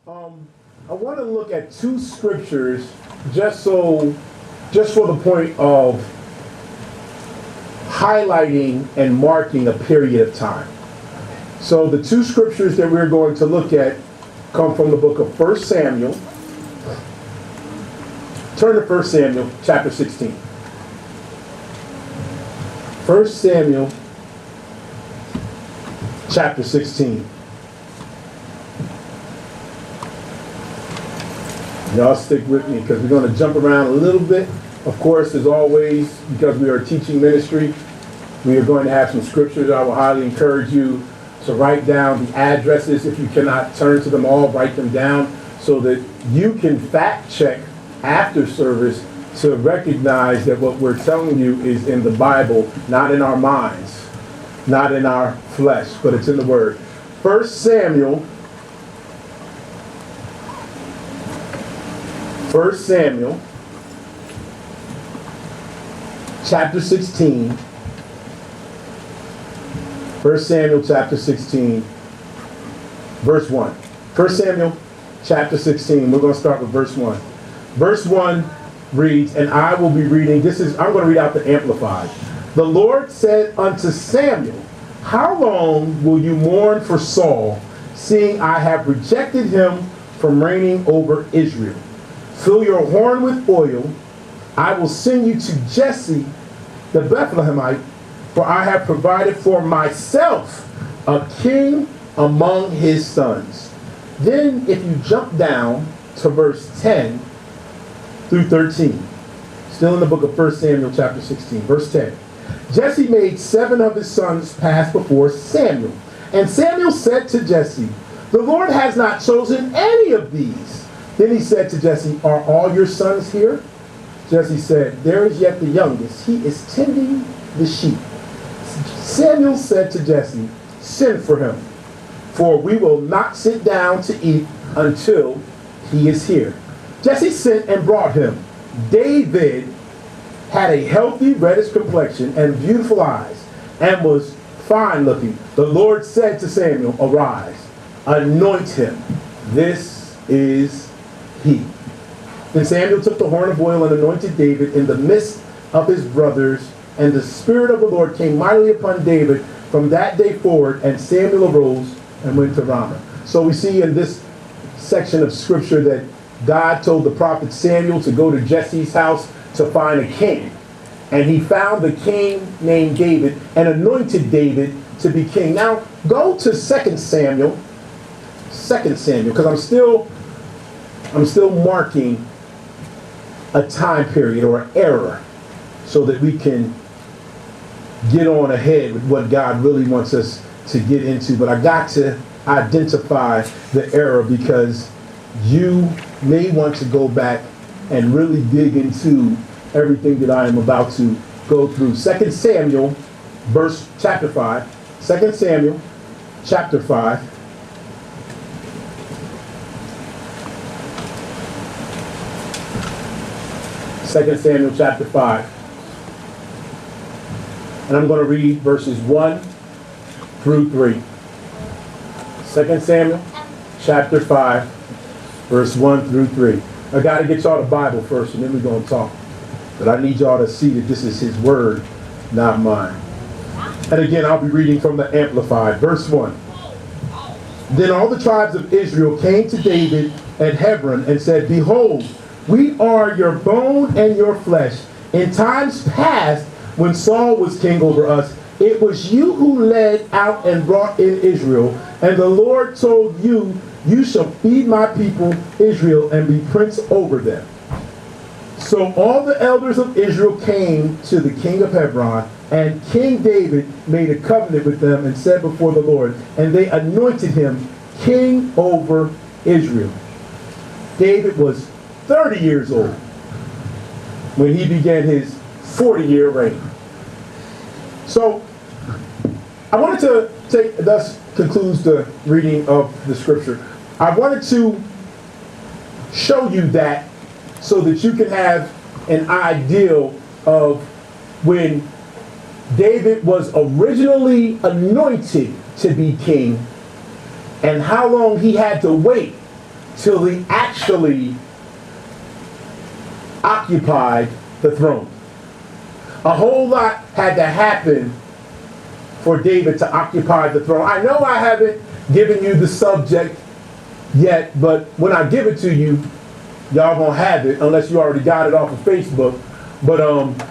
I want to look at two scriptures just for the point of highlighting and marking a period of time. So the two scriptures that we're going to look at come from the book of 1 Samuel. Turn to 1 Samuel chapter 16. 1 Samuel chapter 16. Y'all stick with me because we're going to jump around a little bit. Of course, as always, because we are a teaching ministry, we are going to have some scriptures. I will highly encourage you to write down the addresses. If you cannot turn to them all, write them down so that you can fact check after service to recognize that what we're telling you is in the Bible, not in our minds, not in our flesh, but it's in the Word. 1 Samuel chapter 16. 1 Samuel chapter 16, verse 1. 1 Samuel chapter 16, we're going to start with verse 1. Verse 1 reads, and I will be reading, I'm going to read out the Amplified. The Lord said unto Samuel, how long will you mourn for Saul, seeing I have rejected him from reigning over Israel? Fill your horn with oil. I will send you to Jesse the Bethlehemite, for I have provided for myself a king among his sons. Then if you jump down to verse 10 through 13, still in the book of 1 Samuel chapter 16, verse 10. Jesse made 7 of his sons pass before Samuel. And Samuel said to Jesse, the Lord has not chosen any of these. Then he said to Jesse, are all your sons here? Jesse said, there is yet the youngest. He is tending the sheep. Samuel said to Jesse, send for him, for we will not sit down to eat until he is here. Jesse sent and brought him. David had a healthy reddish complexion and beautiful eyes, and was fine looking. The Lord said to Samuel, arise, anoint him. This is he. Then Samuel took the horn of oil and anointed David in the midst of his brothers, and the Spirit of the Lord came mightily upon David from that day forward, and Samuel arose and went to Ramah. So we see in this section of scripture that God told the prophet Samuel to go to Jesse's house to find a king. And he found a king named David and anointed David to be king. Now, go to 2 Samuel, because I'm still marking a time period or an era so that we can get on ahead with what God really wants us to get into. But I got to identify the era because you may want to go back and really dig into everything that I am about to go through. 2 Samuel, chapter 5. 2 Samuel, chapter 5. Second Samuel chapter 5. And I'm going to read verses 1 through 3. 2 Samuel chapter 5, verse 1 through 3. I got to get y'all the Bible first, and then we're going to talk. But I need y'all to see that this is his word, not mine. And again, I'll be reading from the Amplified. Verse 1. Then all the tribes of Israel came to David at Hebron and said, behold, we are your bone and your flesh. In times past, when Saul was king over us, it was you who led out and brought in Israel. And the Lord told you, you shall feed my people Israel and be prince over them. So all the elders of Israel came to the king of Hebron, and King David made a covenant with them and said before the Lord, and they anointed him king over Israel. David was 30 years old when he began his 40-year reign. So I wanted to thus concludes the reading of the scripture. I wanted to show you that so that you can have an idea of when David was originally anointed to be king and how long he had to wait till he actually occupied the throne. A whole lot had to happen for David to occupy the throne. I know I haven't given you the subject yet, but when I give it to you, y'all gonna have it unless you already got it off of Facebook. But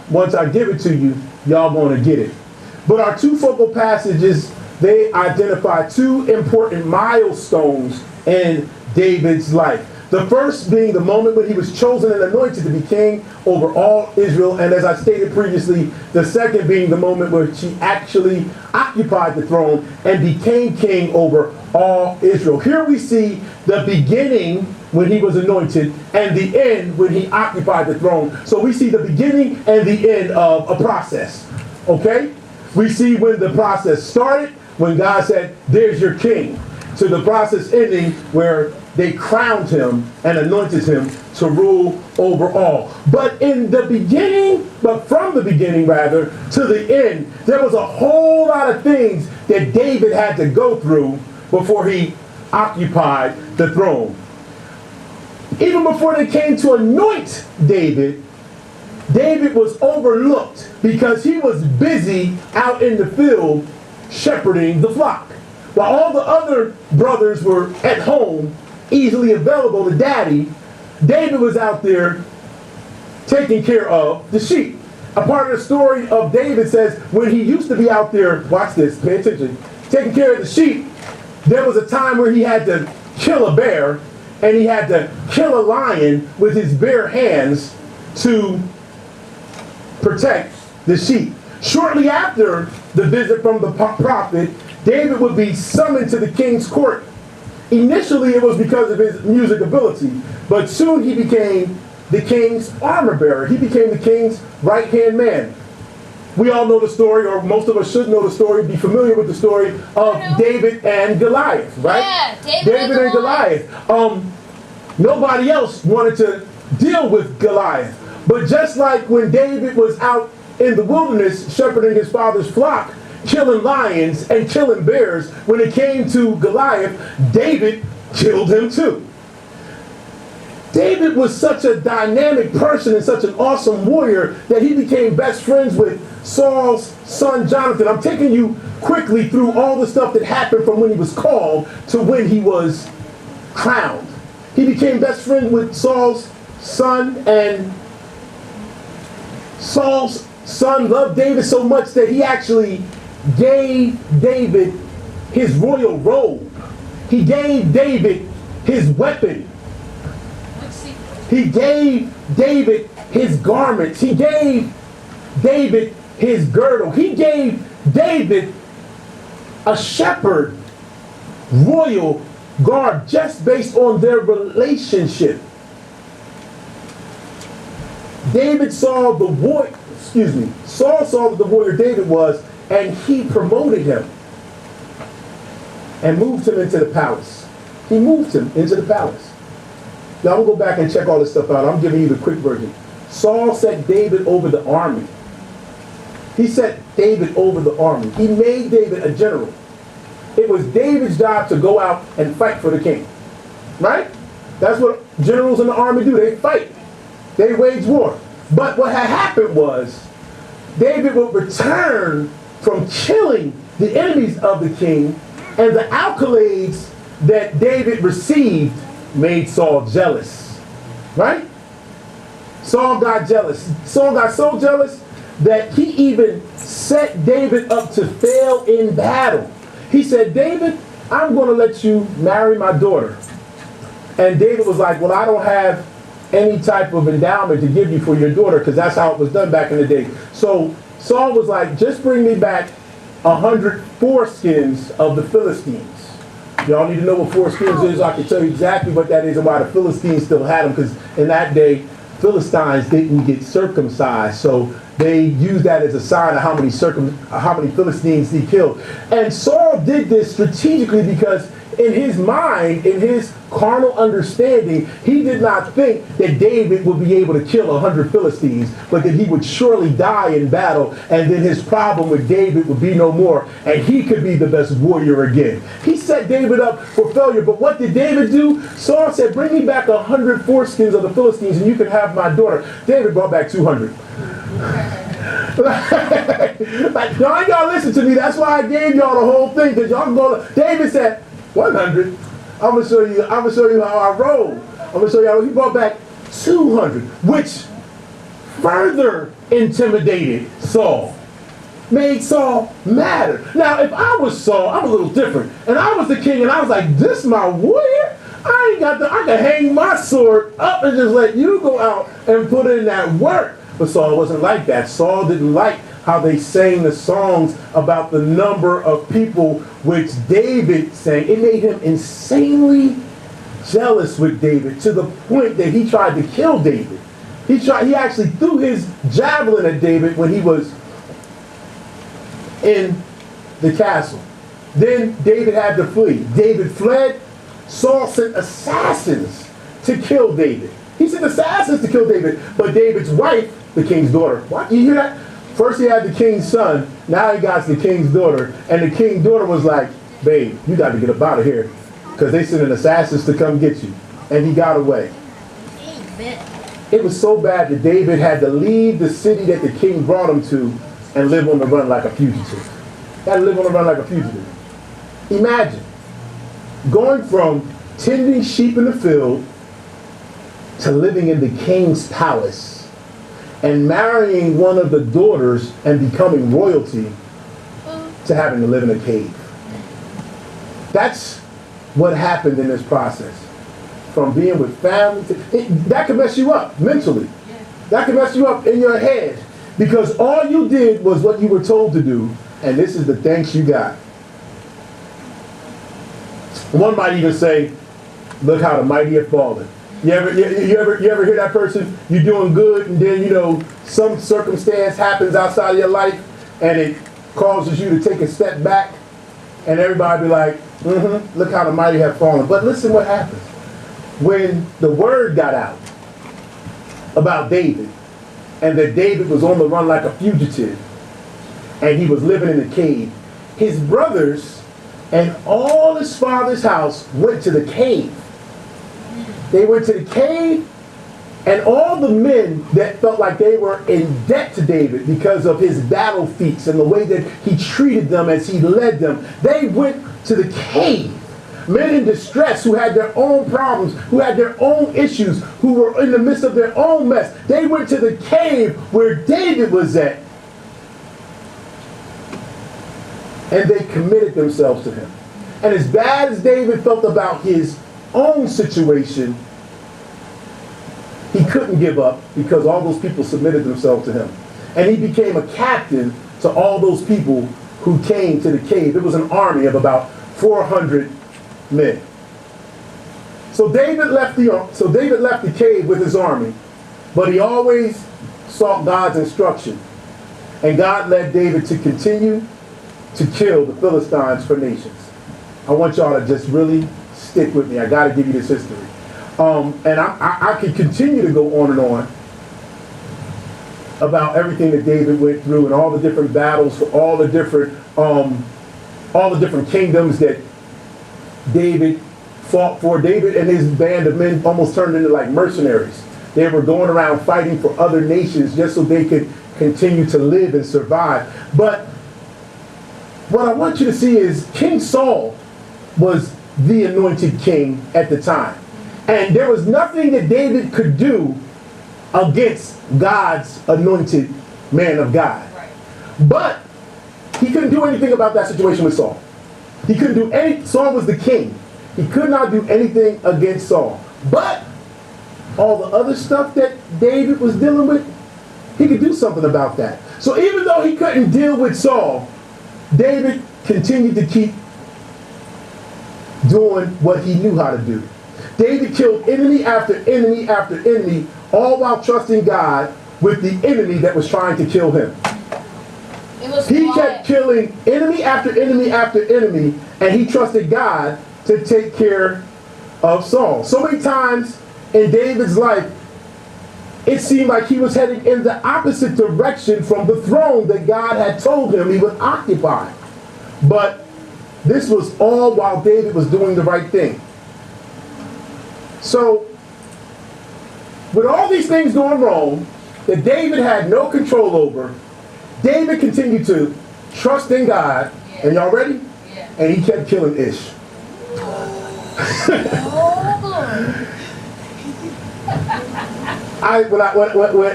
once I give it to you, y'all gonna get it. But our two focal passages, they identify two important milestones in David's life. The first being the moment when he was chosen and anointed to be king over all Israel. And as I stated previously, the second being the moment where he actually occupied the throne and became king over all Israel. Here we see the beginning when he was anointed and the end when he occupied the throne. So we see the beginning and the end of a process. Okay? We see when the process started, when God said, there's your king, to the process ending where they crowned him and anointed him to rule over all. But from the beginning rather, to the end, there was a whole lot of things that David had to go through before he occupied the throne. Even before they came to anoint David, David was overlooked because he was busy out in the field shepherding the flock. While all the other brothers were at home, easily available to daddy, David was out there taking care of the sheep. A part of the story of David says when he used to be out there, watch this, pay attention, taking care of the sheep, there was a time where he had to kill a bear and he had to kill a lion with his bare hands to protect the sheep. Shortly after the visit from the prophet, David would be summoned to the king's court. Initially, it was because of his music ability, but soon he became the king's armor bearer. He became the king's right-hand man. We all know the story, or most of us should know the story, be familiar with the story of David and Goliath, right? Yeah, David and Goliath. Nobody else wanted to deal with Goliath. But just like when David was out in the wilderness shepherding his father's flock, killing lions and killing bears, when it came to Goliath, David killed him too. David was such a dynamic person and such an awesome warrior that he became best friends with Saul's son Jonathan. I'm taking you quickly through all the stuff that happened from when he was called to when he was crowned. He became best friends with Saul's son, and Saul's son loved David so much that he actually gave David his royal robe. He gave David his weapon. He gave David his garments. He gave David his girdle. He gave David a shepherd royal garb just based on their relationship. Saul saw the warrior David was, and he promoted him and moved him into the palace. He moved him into the palace. Now, I'm going to go back and check all this stuff out. I'm giving you the quick version. Saul set David over the army. He set David over the army. He made David a general. It was David's job to go out and fight for the king. Right? That's what generals in the army do. They fight. They wage war. But what had happened was David would return from killing the enemies of the king, and the accolades that David received made Saul jealous. Right? Saul got jealous. Saul got so jealous that he even set David up to fail in battle. He said, David, I'm going to let you marry my daughter. And David was like, well, I don't have any type of endowment to give you for your daughter, because that's how it was done back in the day. So Saul was like, just bring me back 100 foreskins of the Philistines. Y'all need to know what foreskins is. I can tell you exactly what that is and why the Philistines still had them, because in that day, Philistines didn't get circumcised. So they used that as a sign of how many Philistines he killed. And Saul did this strategically because in his mind, in his carnal understanding, he did not think that David would be able to kill 100 Philistines, but that he would surely die in battle, and then his problem with David would be no more, and he could be the best warrior again. He set David up for failure, but what did David do? Saul said, bring me back 100 foreskins of the Philistines, and you can have my daughter. David brought back 200. Like, y'all ain't gotta listen to me. That's why I gave y'all the whole thing, because y'all go. David said 100. I'm gonna show you how I roll. I'm gonna show y'all. He brought back 200, which further intimidated Saul, made Saul madder. Now, if I was Saul, I'm a little different, and I was the king, and I was like, this my warrior. I can hang my sword up and just let you go out and put in that work. But Saul wasn't like that. Saul didn't like how they sang the songs about the number of people which David sang. It made him insanely jealous with David, to the point that he tried to kill David. He actually threw his javelin at David when he was in the castle. Then David had to flee. David fled. Saul sent assassins to kill David. He sent assassins to kill David, but David's wife, the king's daughter. What? You hear that? First he had the king's son, now he got the king's daughter, and the king's daughter was like, babe, you got to get up out of here, because they sent assassins to come get you. And he got away. It was so bad that David had to leave the city that the king brought him to and live on the run like a fugitive. Had to live on the run like a fugitive. Imagine going from tending sheep in the field to living in the king's palace and marrying one of the daughters and becoming royalty to having to live in a cave. That's what happened in this process. From being with family, that can mess you up mentally. That can mess you up in your head, because all you did was what you were told to do, and this is the thanks you got. One might even say, look how the mighty have fallen. You ever hear that person? You're doing good, and then some circumstance happens outside of your life, and it causes you to take a step back, and everybody be like, look how the mighty have fallen. But listen what happens. When the word got out about David, and that David was on the run like a fugitive, and he was living in a cave, his brothers and all his father's house went to the cave. They went to the cave, and all the men that felt like they were in debt to David because of his battle feats and the way that he treated them as he led them, they went to the cave. Men in distress who had their own problems, who had their own issues, who were in the midst of their own mess, they went to the cave where David was at, and they committed themselves to him. And as bad as David felt about his own situation, he couldn't give up, because all those people submitted themselves to him. And he became a captain to all those people who came to the cave. It was an army of about 400 men. So David left the cave with his army, but he always sought God's instruction. And God led David to continue to kill the Philistines for nations. I want y'all to just really stick with me. I got to give you this history. And I could continue to go on and on about everything that David went through and all the different battles for all the different kingdoms that David fought for. David and his band of men almost turned into like mercenaries. They were going around fighting for other nations just so they could continue to live and survive. But what I want you to see is King Saul was the anointed king at the time. And there was nothing that David could do against God's anointed man of God. Right. But he couldn't do anything about that situation with Saul. He couldn't do any. Saul was the king. He could not do anything against Saul. But all the other stuff that David was dealing with, he could do something about that. So even though he couldn't deal with Saul, David continued to keep doing what he knew how to do. David killed enemy after enemy after enemy, all while trusting God with the enemy that was trying to kill him. He kept killing enemy after enemy after enemy, and he trusted God to take care of Saul. So many times in David's life, it seemed like he was heading in the opposite direction from the throne that God had told him he would occupy. But this was all while David was doing the right thing. So, with all these things going wrong that David had no control over, David continued to trust in God. Yeah. And y'all ready? Yeah. And he kept killing Ish.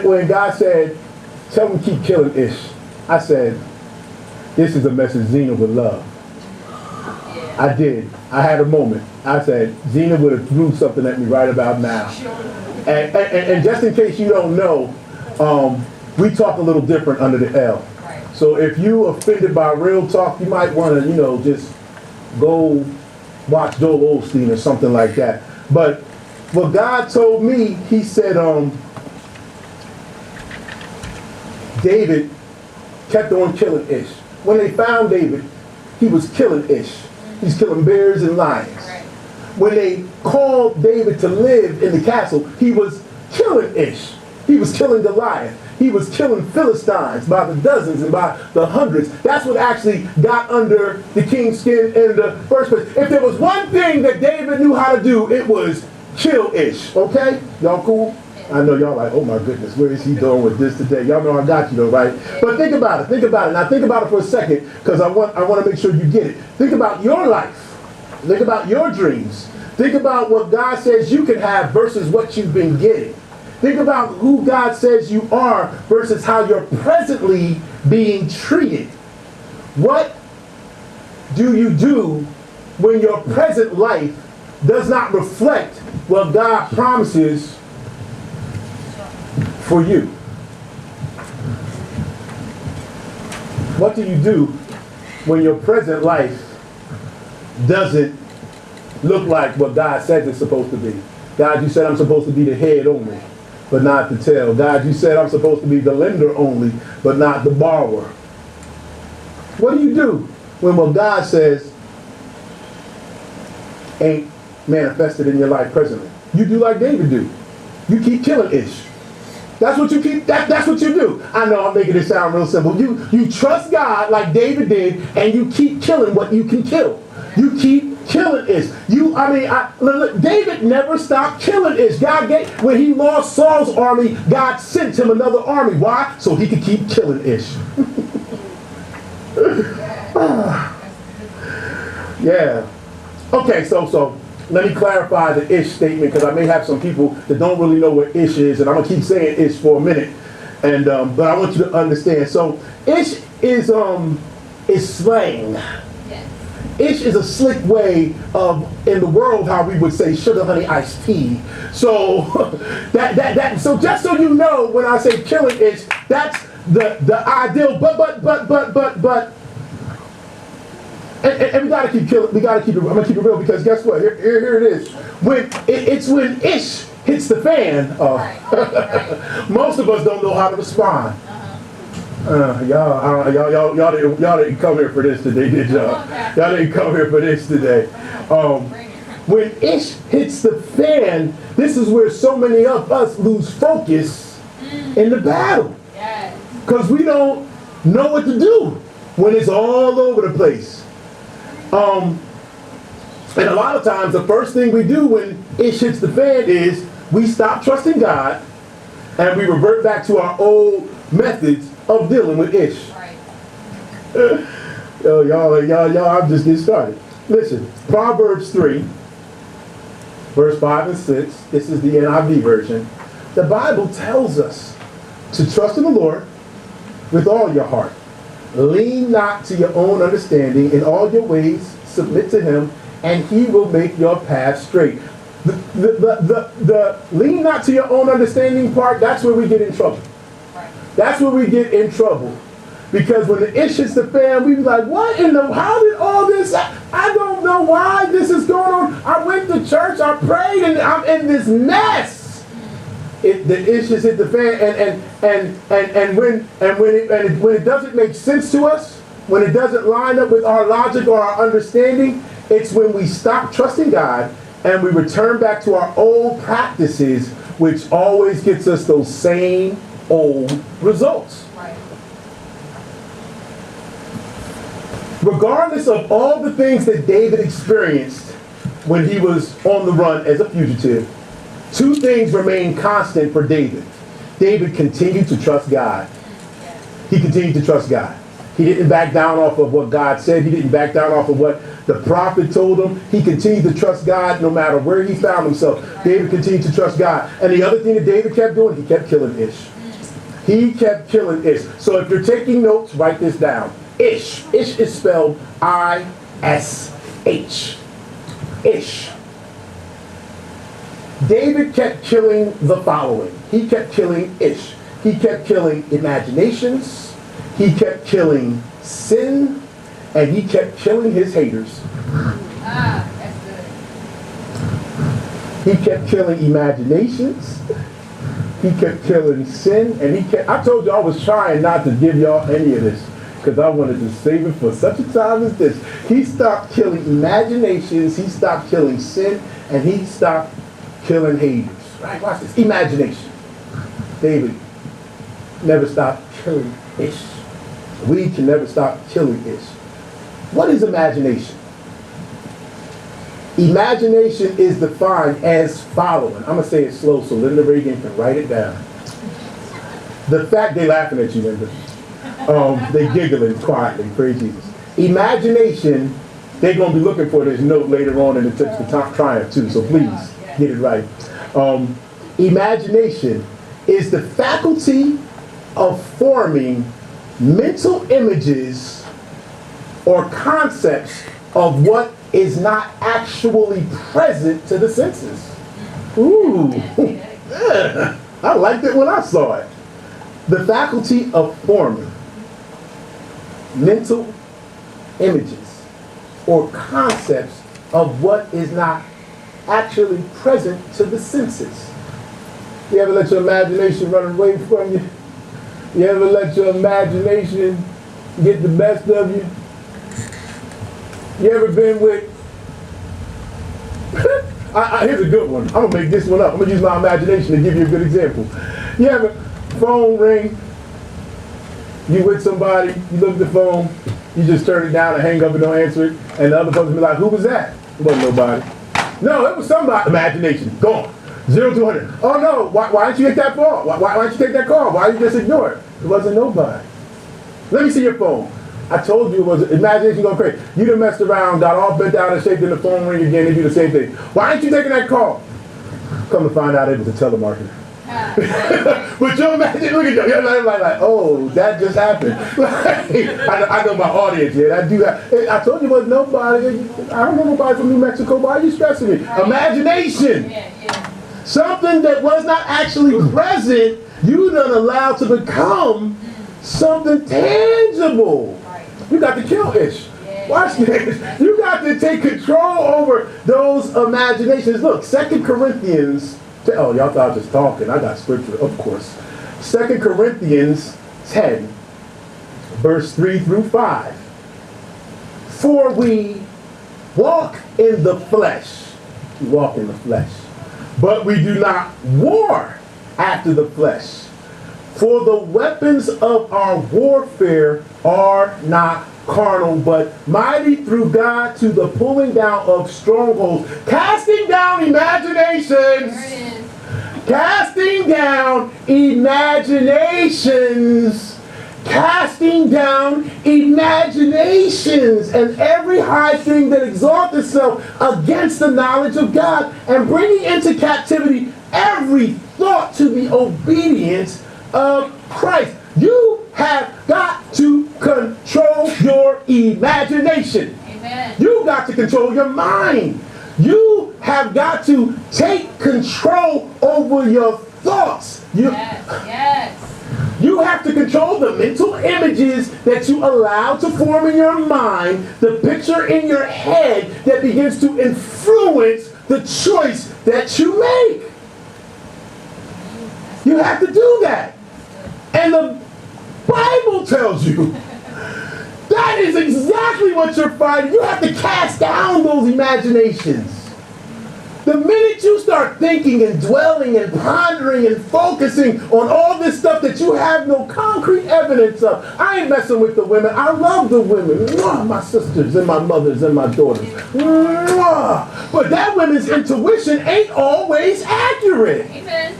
When God said, tell him keep killing Ish, I said, this is a message Zena would love. Yeah. I did. I had a moment. I said, Zena would have threw something at me right about now. And just in case you don't know, we talk a little different under the L. Right. So if you offended by real talk, you might want to, just go watch Joel Osteen or something like that. But what God told me, he said, David kept on killing Ish. When they found David, he was killing Ish. He's killing bears and lions. Right. When they called David to live in the castle, he was killing Ish. He was killing Goliath. He was killing Philistines by the dozens and by the hundreds. That's what actually got under the king's skin in the first place. If there was one thing that David knew how to do, it was kill Ish. Okay? Y'all cool? I know y'all like, oh my goodness, where is he doing with this today? Y'all know I got you though, right? But think about it. Think about it. Now think about it for a second, because I want to make sure you get it. Think about your life. Think about your dreams. Think about what God says you can have versus what you've been getting. Think about who God says you are versus how you're presently being treated. What do you do when your present life does not reflect what God promises for you? What do you do when your present life doesn't look like what God says it's supposed to be? God, you said I'm supposed to be the head only, but not the tail. God, you said I'm supposed to be the lender only, but not the borrower. What do you do when what God says ain't manifested in your life presently? You do like David do. You keep killing Ish. That's what you keep. That's what you do. I know I'm making it sound real simple. You trust God like David did, and you keep killing what you can kill. You keep killing Ish. David never stopped killing Ish. When he lost Saul's army, God sent him another army. Why? So he could keep killing Ish. Yeah. Okay, so let me clarify the Ish statement, because I may have some people that don't really know what Ish is, and I'm gonna keep saying Ish for a minute. And but I want you to understand. So Ish is slang. Yes. Ish is a slick way of, in the world, how we would say sugar honey iced tea. So so just so you know, when I say killing Ish, that's the ideal. But. And we gotta keep killing. We gotta keep it. I'm gonna keep it real, because guess what? Here it is. When Ish hits the fan, most of us don't know how to respond. Y'all didn't come here for this today, did y'all? Y'all didn't come here for this today. When Ish hits the fan, this is where so many of us lose focus in the battle, because we don't know what to do when it's all over the place. And a lot of times the first thing we do when Ish hits the fan is we stop trusting God and we revert back to our old methods of dealing with Ish. Right. Y'all, I'm just getting started. Listen, Proverbs 3, verse 5 and 6, this is the NIV version. The Bible tells us to trust in the Lord with all your heart. Lean not to your own understanding. In all your ways submit to him, and he will make your path straight. The lean not to your own understanding part, that's where we get in trouble. Right. That's where we get in trouble. Because when the Ish hits the fan, we be like, how did all this, I don't know why this is going on. I went to church, I prayed, and I'm in this mess. The Issues hit the fan, and when it doesn't make sense to us, when it doesn't line up with our logic or our understanding, It's when we stop trusting God and we return back to our old practices, which always gets us those same old results. Right. Regardless of all the things that David experienced when he was on the run as a fugitive, two things remain constant for David. David continued to trust God. He continued to trust God. He didn't back down off of what God said. He didn't back down off of what the prophet told him. He continued to trust God no matter where he found himself. David continued to trust God. And the other thing that David kept doing, he kept killing Ish. He kept killing Ish. So if you're taking notes, write this down. Ish. Ish is spelled I-S-H. Ish. David kept killing the following. He kept killing Ish. He kept killing imaginations. He kept killing sin. And he kept killing his haters. That's He good. kept killing imaginations. He kept killing sin. And I told you I was trying not to give y'all any of this, because I wanted to save it for such a time as this. He stopped killing imaginations. He stopped killing sin. And he stopped killing haters. Right? Watch this. Imagination. David never stopped killing Ish. We can never stop killing Ish. What is imagination? Imagination is defined as following. I'm going to say it slow so Linda Reagan can write it down. The fact they're laughing at you, Linda. They giggling quietly. Praise Jesus. Imagination, they're going to be looking for this note later on in the text of Triumph too, so please get it right. Imagination is the faculty of forming mental images or concepts of what is not actually present to the senses. Ooh, yeah. I liked it when I saw it. The faculty of forming mental images or concepts of what is not actually present to the senses. You ever let your imagination run away from you? You ever let your imagination get the best of you? You ever been with... here's a good one. I'm going to make this one up. I'm going to use my imagination to give you a good example. You ever phone ring, you with somebody, you look at the phone, you just turn it down and hang up and don't answer it, and the other person be like, who was that? It wasn't nobody. No, it was somebody. Imagination. Gone. 0 to 100. Oh no, why didn't you take that call? Why didn't you take that call? Why did you just ignore it? It wasn't nobody. Let me see your phone. I told you it was imagination going crazy. You done messed around, got all bent down and shaped, and the phone ring again, and do the same thing. Why ain't you taking that call? Come to find out it was a telemarketer. But you imagine, look at you, you're like, oh, that just happened. I know my audience here. I do that. I told you it was nobody. I don't know nobody from New Mexico. Why are you stressing me? Right. Imagination. Yeah. Something that was not actually present, you done allowed to become something tangible. You got to kill Ish. Watch this. You got to take control over those imaginations. Look, 2 Corinthians. Oh, y'all thought I was just talking. I got scripture, of course. 2 Corinthians 10, verse 3 through 5. For we walk in the flesh. We walk in the flesh. But we do not war after the flesh. For the weapons of our warfare are not carnal, but mighty through God to the pulling down of strongholds, casting down imaginations. Casting down imaginations. Casting down imaginations and every high thing that exalts itself against the knowledge of God, and bringing into captivity every thought to the obedience of Christ. You have got to control your imagination. Amen. You got to control your mind. You have got to take control over your thoughts. Yes. You have to control the mental images that you allow to form in your mind, the picture in your head that begins to influence the choice that you make. You have to do that. And the Bible tells you That is exactly what you're fighting. You have to cast down those imaginations. The minute you start thinking and dwelling and pondering and focusing on all this stuff that you have no concrete evidence of. I ain't messing with the women. I love the women. Mwah, my sisters and my mothers and my daughters. Mwah. But that women's intuition ain't always accurate. Amen.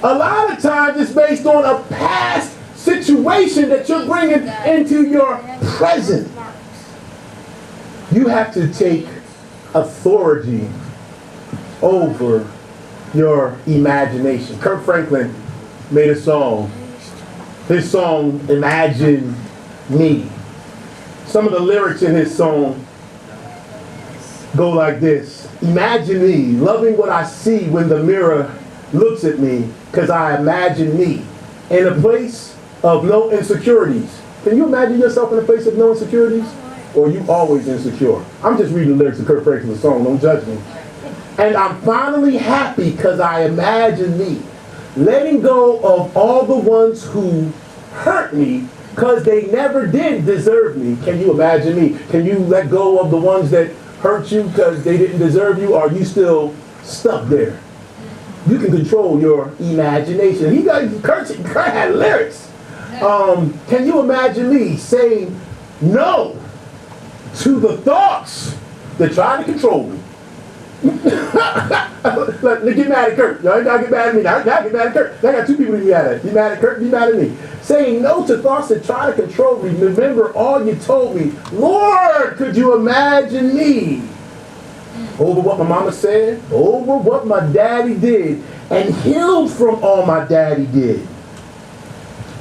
A lot of times it's based on a past situation that you're bringing into your present. You have to take authority over your imagination. Kirk Franklin made a song. His song, Imagine Me. Some of the lyrics in his song go like this. Imagine me, loving what I see when the mirror looks at me, because I imagine me in a place of no insecurities. Can you imagine yourself in a place of no insecurities? Or are you always insecure? I'm just reading the lyrics of Kirk Franklin's song, don't judge me. And I'm finally happy because I imagine me letting go of all the ones who hurt me because they never did deserve me. Can you imagine me? Can you let go of the ones that hurt you because they didn't deserve you? Or are you still stuck there? You can control your imagination. Kurt had lyrics. Can you imagine me saying no to the thoughts that try to control me? Get mad at Kurt. Y'all ain't gotta get mad at me. Now get mad at Kurt. I got two people to be mad at. Be mad at Kurt, be mad at me. Saying no to thoughts that try to control me. Remember all you told me. Lord, could you imagine me? Over what my mama said, over what my daddy did, and healed from all my daddy did.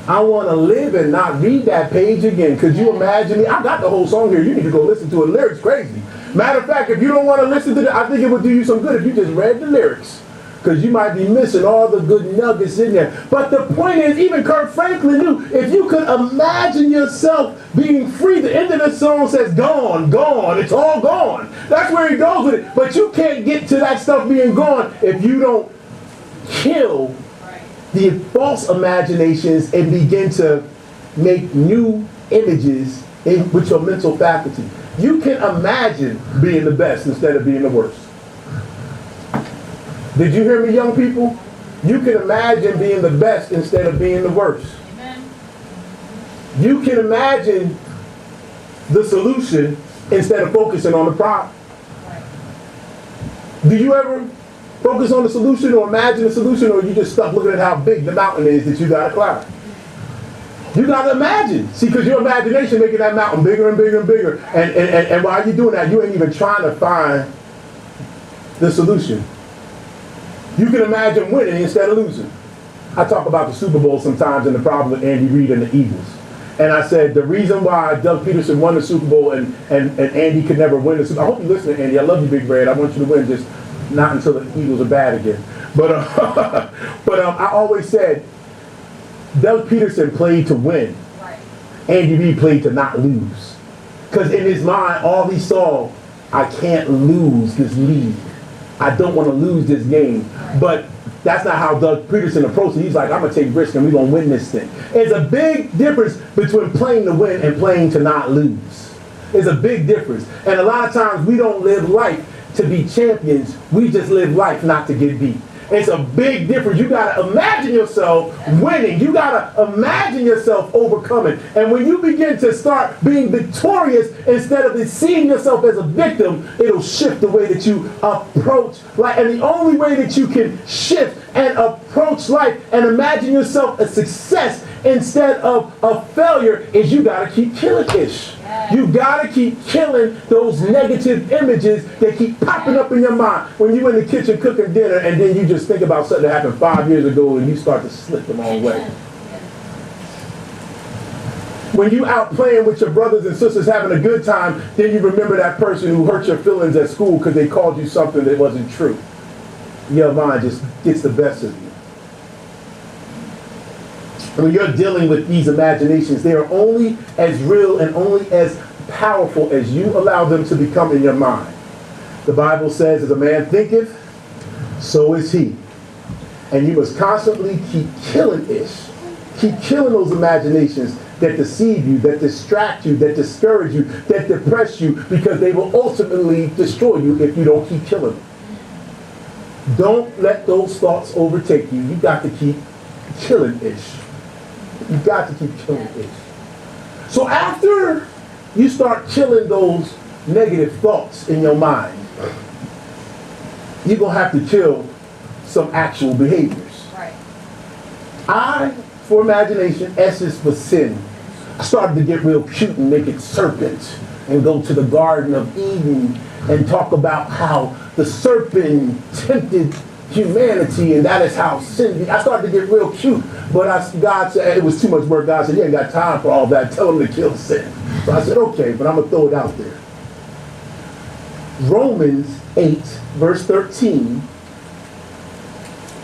I want to live and not read that page again. Could you imagine me? I got the whole song here. You need to go listen to it. Lyrics crazy. Matter of fact, if you don't want to listen to it, I think it would do you some good if you just read the lyrics. Because you might be missing all the good nuggets in there. But the point is, even Kirk Franklin knew, if you could imagine yourself being free, the end of the song says, gone, gone, it's all gone. That's where he goes with it. But you can't get to that stuff being gone if you don't kill the false imaginations and begin to make new images with your mental faculty. You can imagine being the best instead of being the worst. Did you hear me, young people? You can imagine being the best instead of being the worst. Amen. You can imagine the solution instead of focusing on the problem. Right. Do you ever focus on the solution or imagine the solution, or you just stuck looking at how big the mountain is that you gotta climb? You gotta imagine. See, because your imagination making that mountain bigger and bigger and bigger. And while you're doing that, you ain't even trying to find the solution. You can imagine winning instead of losing. I talk about the Super Bowl sometimes and the problem with Andy Reid and the Eagles. And I said the reason why Doug Peterson won the Super Bowl and Andy could never win the Super Bowl. I hope you listen, Andy. I love you, Big Red. I want you to win, just not until the Eagles are bad again. But I always said Doug Peterson played to win. Right. Andy Reid played to not lose. Because in his mind, all he saw, I can't lose this league. I don't want to lose this game. But that's not how Doug Peterson approached it. He's like, I'm going to take risk and we're going to win this thing. There's a big difference between playing to win and playing to not lose. There's a big difference. And a lot of times we don't live life to be champions. We just live life not to get beat. It's a big difference. You gotta imagine yourself winning. You gotta imagine yourself overcoming. And when you begin to start being victorious instead of seeing yourself as a victim, it'll shift the way that you approach life. And the only way that you can shift and approach life and imagine yourself a success instead of a failure is you gotta keep killing ish. You gotta keep killing those negative images that keep popping up in your mind when you're in the kitchen cooking dinner and then you just think about something that happened 5 years ago and you start to slip the wrong way. When you out playing with your brothers and sisters having a good time, then you remember that person who hurt your feelings at school because they called you something that wasn't true. Your mind just gets the best of you. When you're dealing with these imaginations, they are only as real and only as powerful as you allow them to become in your mind. The Bible says, as a man thinketh, so is he. And you must constantly keep killing ish. Keep killing those imaginations that deceive you, that distract you, that discourage you, that depress you, because they will ultimately destroy you if you don't keep killing them. Don't let those thoughts overtake you. You got to keep killing ish. You got to keep killing ish. So after you start killing those negative thoughts in your mind, you're going to have to kill some actual behaviors. Right. I for imagination, S is for sin. I started to get real cute and make it serpent and go to the Garden of Eden and talk about how the serpent tempted humanity and that is how sin. I started to get real cute, but God said it was too much work. God said, you ain't got time for all that. Tell him to kill sin. So I said, okay, but I'm going to throw it out there. Romans 8, verse 13,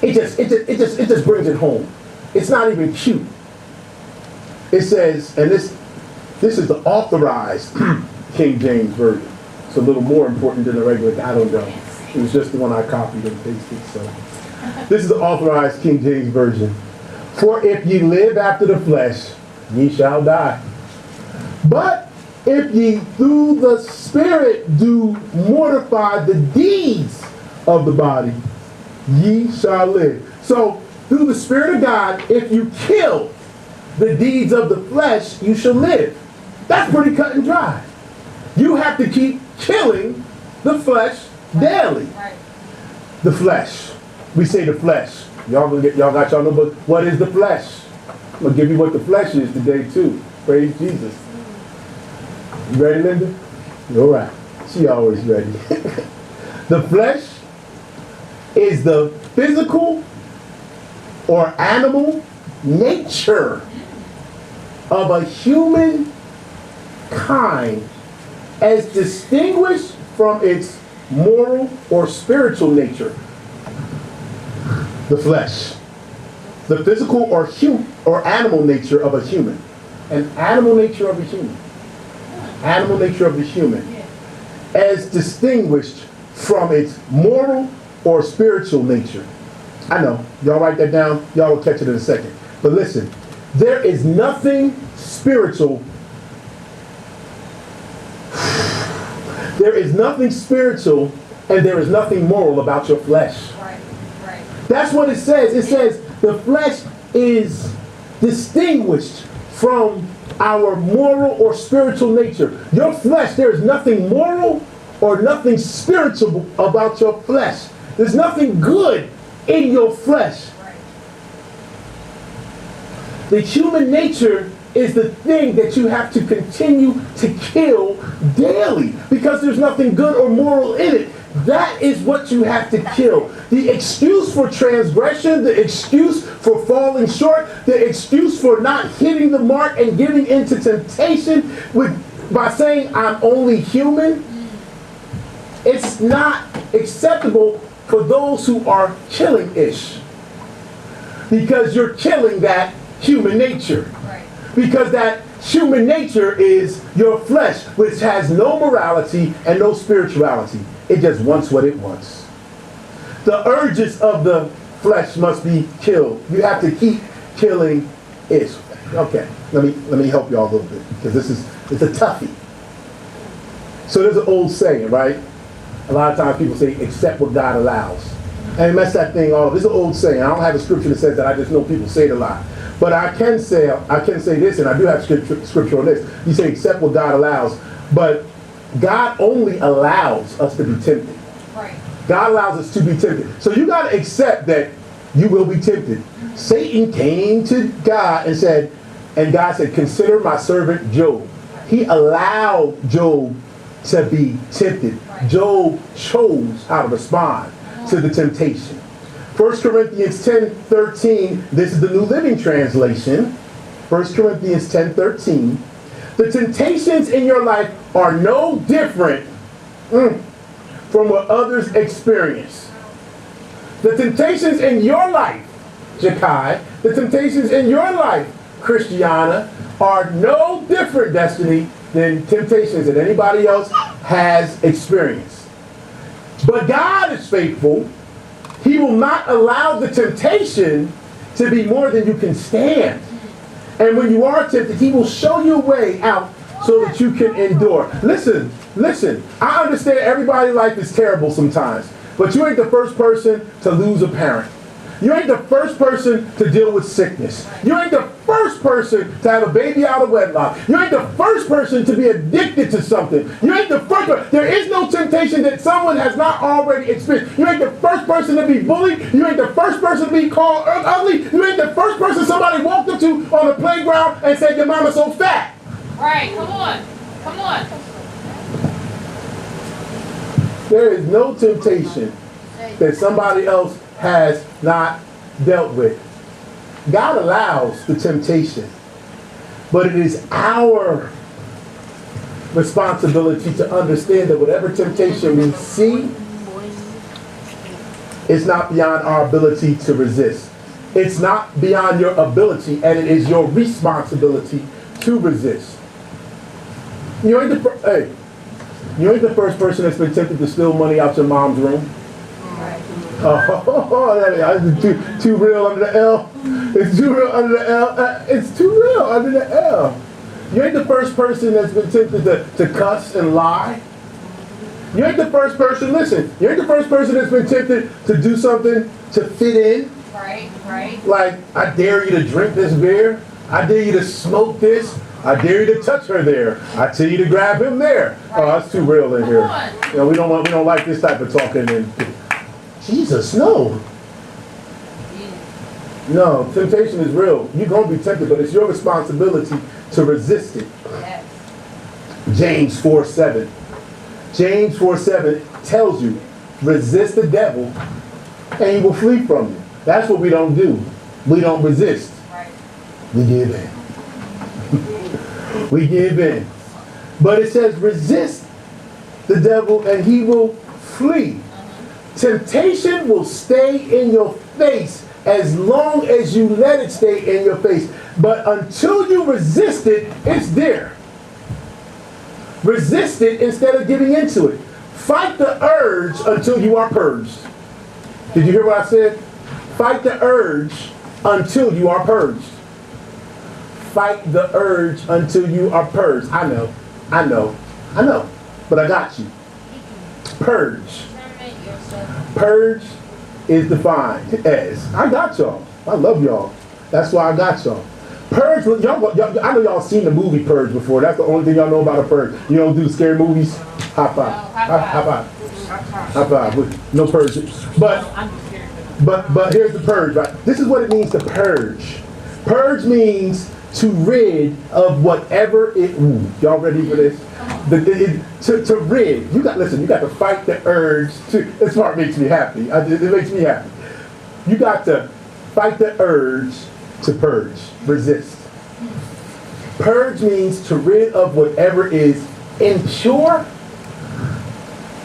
it just brings it home. It's not even cute. It says, and this is the authorized King James Version. It's a little more important than the regular, I don't know. It was just the one I copied and pasted, so. This is the authorized King James Version. For if ye live after the flesh, ye shall die. But if ye through the Spirit do mortify the deeds of the body, ye shall live. So, through the Spirit of God, if you kill the deeds of the flesh, you shall live. That's pretty cut and dry. You have to keep killing the flesh daily. Right. The flesh. We say the flesh. Y'all got y'all know, but what is the flesh? I'm gonna give you what the flesh is today too. Praise Jesus. You ready, Linda? All right. She always ready. The flesh is the physical or animal nature of a human kind as distinguished from its moral or spiritual nature. The flesh. The physical or animal nature of a human. An animal nature of a human. Animal nature of the human. As distinguished from its moral or spiritual nature. I know. Y'all write that down. Y'all will catch it in a second. But listen. There is nothing spiritual. There is nothing spiritual and there is nothing moral about your flesh. Right. Right. That's what it says. It says the flesh is distinguished from our moral or spiritual nature. Your flesh, there is nothing moral or nothing spiritual about your flesh. There's nothing good in your flesh. Right. The human nature is the thing that you have to continue to kill daily because there's nothing good or moral in it. That is what you have to kill. The excuse for transgression, the excuse for falling short, the excuse for not hitting the mark and giving into temptation by saying I'm only human, it's not acceptable for those who are killing ish. Because you're killing that human nature. Right. Because that human nature is your flesh, which has no morality and no spirituality. It just wants what it wants. The urges of the flesh must be killed. You have to keep killing ish. Okay, let me help y'all a little bit because it's a toughie. So there's an old saying, right? A lot of times people say, accept what God allows. And mess that thing all up. This is an old saying. I don't have a scripture that says that. I just know people say it a lot. But I can say this, and I do have scripture on this. You say accept what God allows, but God only allows us to be tempted. Right. God allows us to be tempted. So you got to accept that you will be tempted. Satan came to God and God said, consider my servant Job. He allowed Job to be tempted. Right. Job chose how to respond to the temptation. 1 Corinthians 10:13, this is the New Living Translation. 1 Corinthians 10:13. The temptations in your life are no different from what others experience. The temptations in your life, Jakai, the temptations in your life, Christiana, are no different, Destiny, than temptations that anybody else has experienced. But God is faithful. He will not allow the temptation to be more than you can stand. And when you are tempted, he will show you a way out so that you can endure. Listen. I understand everybody's life is terrible sometimes, but you ain't the first person to lose a parent. You ain't the first person to deal with sickness. You ain't the first person to have a baby out of wedlock. You ain't the first person to be addicted to something. You ain't the first person. There is no temptation that someone has not already experienced. You ain't the first person to be bullied. You ain't the first person to be called ugly. You ain't the first person somebody walked up to on the playground and said, your mama's so fat. Right, come on. Come on. There is no temptation that somebody else has not dealt with. God allows the temptation, but it is our responsibility to understand that whatever temptation we see is not beyond our ability to resist. It's not beyond your ability, and it is your responsibility to resist. You ain't the first person that's been tempted to steal money out your mom's room. It's too real under the L. It's too real under the L. It's too real under the L. You ain't the first person that's been tempted to cuss and lie. You ain't the first person, listen, you ain't the first person that's been tempted to do something to fit in. Right. Like, I dare you to drink this beer. I dare you to smoke this. I dare you to touch her there. I tell you to grab him there. Right. Oh, that's too real in here. You know, we don't like this type of talking. And Jesus, no. No, temptation is real. You're going to be tempted, but it's your responsibility to resist it. Yes. James 4:7. James 4:7 tells you, resist the devil and he will flee from you. That's what we don't do. We don't resist. Right. We give in. We give in. But it says resist the devil and he will flee. Temptation will stay in your face as long as you let it stay in your face. But until you resist it, it's there. Resist it instead of giving into it. Fight the urge until you are purged. Did you hear what I said? Fight the urge until you are purged. Fight the urge until you are purged. I know. But I got you. Purge. Purge is defined as, I got y'all. I love y'all. That's why I got y'all. Purge, y'all, I know y'all seen the movie Purge before. That's the only thing y'all know about a purge. You don't do scary movies? High five. High five. No purge. But here's the purge, right? This is what it means to purge. Purge means to rid of whatever it. Y'all ready for this? To rid. You got to fight the urge. This part makes me happy. It makes me happy. You got to fight the urge to purge. Resist. Purge means to rid of whatever is impure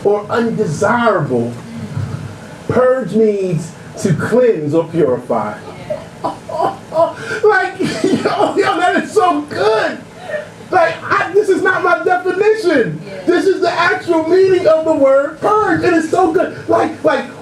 or undesirable. Purge means to cleanse or purify. Like, yo, that is so good. Like, this is not my definition. This is the actual meaning of the word purge. It is so good. Like,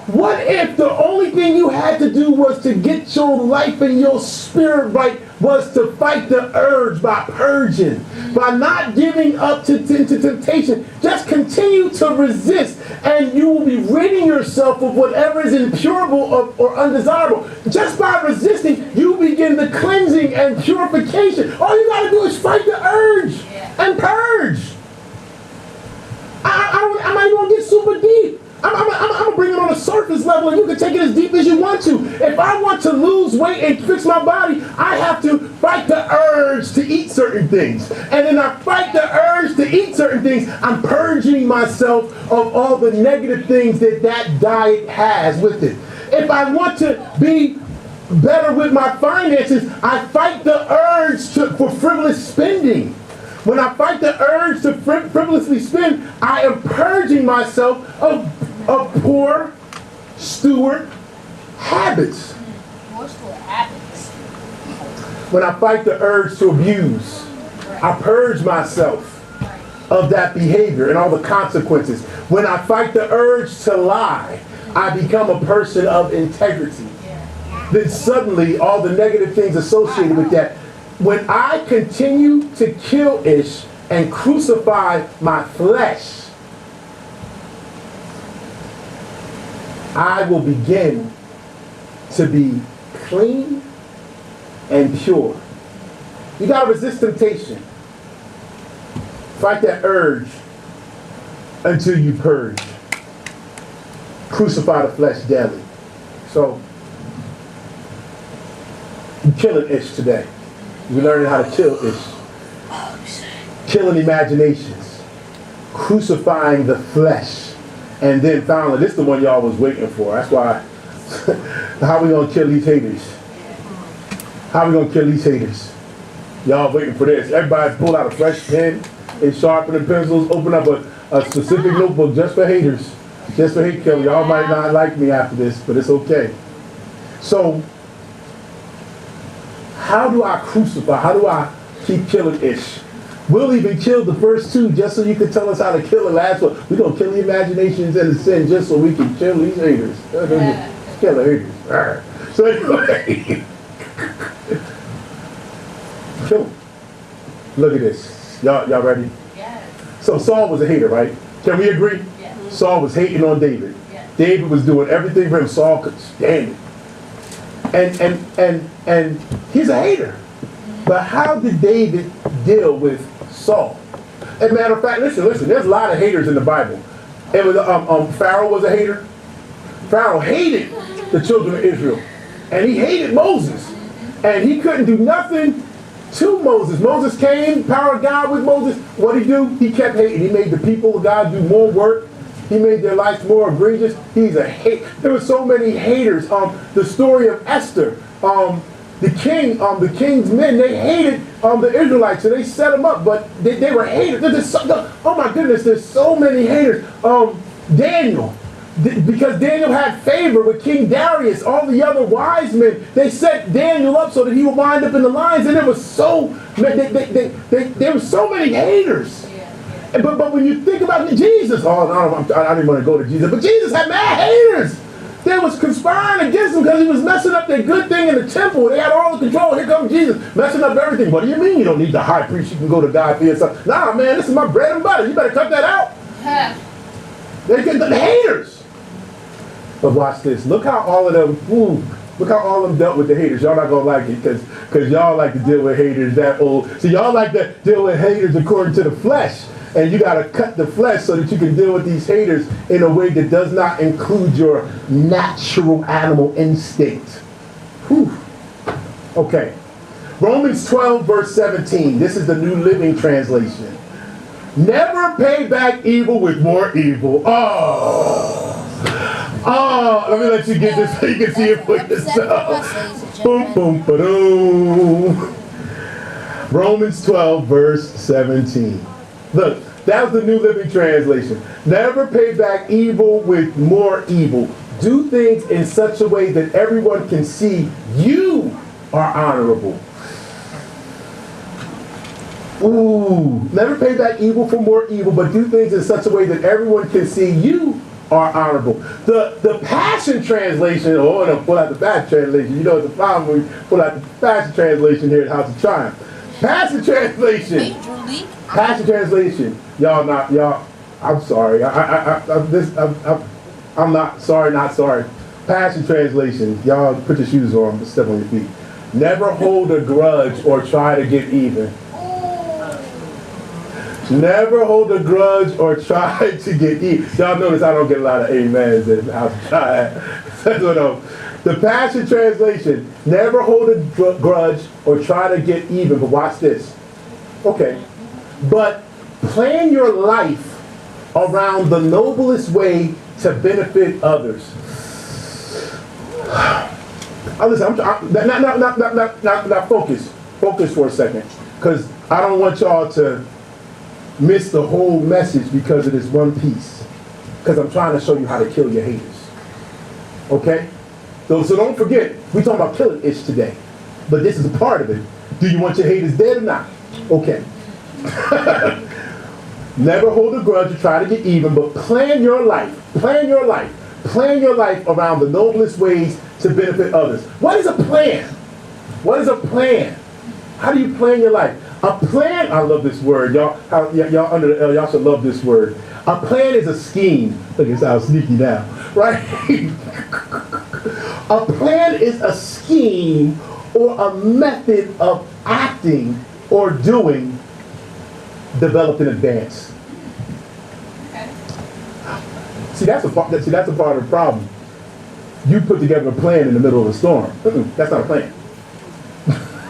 what if the only thing you had to do was to get your life and your spirit right was to fight the urge by purging, by not giving up to temptation. Just continue to resist, and you will be ridding yourself of whatever is impurable or undesirable. Just by resisting, you begin the cleansing and purification. All you got to do is fight the urge and purge. I'm not even going to get super deep. I'm going to bring it on a surface level, and you can take it as deep as you want to. If I want to lose weight and fix my body, I have to fight the urge to eat certain things. And then I fight the urge to eat certain things. I'm purging myself of all the negative things that diet has with it. If I want to be better with my finances, I fight the urge for frivolous spending. When I fight the urge to frivolously spend, I am purging myself of poor steward habits. When I fight the urge to abuse, I purge myself of that behavior and all the consequences. When I fight the urge to lie, I become a person of integrity. Then suddenly all the negative things associated with that when I continue to kill Ish and crucify my flesh, I will begin to be clean and pure. You gotta resist temptation. Fight that urge until you purge. Crucify the flesh daily. So, I'm killing Ish today. We're learning how to kill Ish. Killing imaginations. Crucifying the flesh. And then finally, this is the one y'all was waiting for. That's why. How we gonna kill these haters? How we gonna kill these haters? Y'all waiting for this. Everybody pull out a fresh pen and sharpen the pencils. Open up a specific notebook just for haters. Just for hate killing. Y'all might not like me after this, but it's okay. So, how do I crucify? How do I keep killing Ish? We'll even kill the first two just so you can tell us how to kill the last one. We're going to kill the imaginations and the sin just so we can kill these haters. Kill the haters. So anyway, kill them. Look at this. Y'all ready? Yes. So Saul was a hater, right? Can we agree? Yes. Saul was hating on David. Yes. David was doing everything for him. Saul could stand it. And he's a hater. But how did David deal with Saul? As a matter of fact, listen, there's a lot of haters in the Bible. It was Pharaoh was a hater. Pharaoh hated the children of Israel. And he hated Moses. And he couldn't do nothing to Moses. Moses came, power of God with Moses. What did he do? He kept hating. He made the people of God do more work. He made their lives more egregious. He's a hate. There were so many haters. The story of Esther. The king's men, they hated the Israelites, and they set them up, but they were haters. Oh my goodness, there's so many haters. Daniel, because Daniel had favor with King Darius, all the other wise men, they set Daniel up so that he would wind up in the lions, and there were so many haters. But when you think about Jesus, I didn't want to go to Jesus, but Jesus had mad haters. They was conspiring against him because he was messing up their good thing in the temple. They had all the control. Here comes Jesus, messing up everything. What do you mean you don't need the high priest? You can go to God for yourself. Nah, man, this is my bread and butter. You better cut that out. They get the haters. But watch this. Look how all of them, look how all of them dealt with the haters. Y'all not going to like it because y'all like to deal with haters that old. So y'all like to deal with haters according to the flesh. And you got to cut the flesh so that you can deal with these haters in a way that does not include your natural animal instinct. Whew. Okay. Romans 12, verse 17. This is the New Living Translation. Never pay back evil with more evil. Let me let you get this so you can see it for yourself. Boom, boom, ba-doom. Romans 12, verse 17. Look, that was the New Living Translation. Never pay back evil with more evil. Do things in such a way that everyone can see you are honorable. Ooh, never pay back evil for more evil, but do things in such a way that everyone can see you are honorable. The Passion Translation, no, pull out the Passion Translation. You know it's a problem when we pull out the Passion Translation here at House of Triumph. Passion Translation. Passion Translation. Y'all, I'm sorry. I'm not sorry. Passion Translation. Y'all put your shoes on, step on your feet. Never hold a grudge or try to get even. Never hold a grudge or try to get even. Y'all notice I don't get a lot of amens in the House of Triumph. The Passion Translation. Never hold a grudge or try to get even. But watch this. Okay. But plan your life around the noblest way to benefit others. Listen, now focus. Focus for a second. Because I don't want y'all to miss the whole message because of this one piece. Because I'm trying to show you how to kill your haters. Okay? So don't forget, we're talking about killing Ish today. But this is a part of it. Do you want your haters dead or not? Okay. Never hold a grudge or try to get even, but plan your life. Plan your life. Plan your life around the noblest ways to benefit others. What is a plan? What is a plan? How do you plan your life? A plan, I love this word. Y'all under the L, y'all should love this word. A plan is a scheme. Look at how sneaky now, right? A plan is a scheme or a method of acting or doing developed in advance. Okay. See, that's a part of the problem. You put together a plan in the middle of a storm. That's not a plan.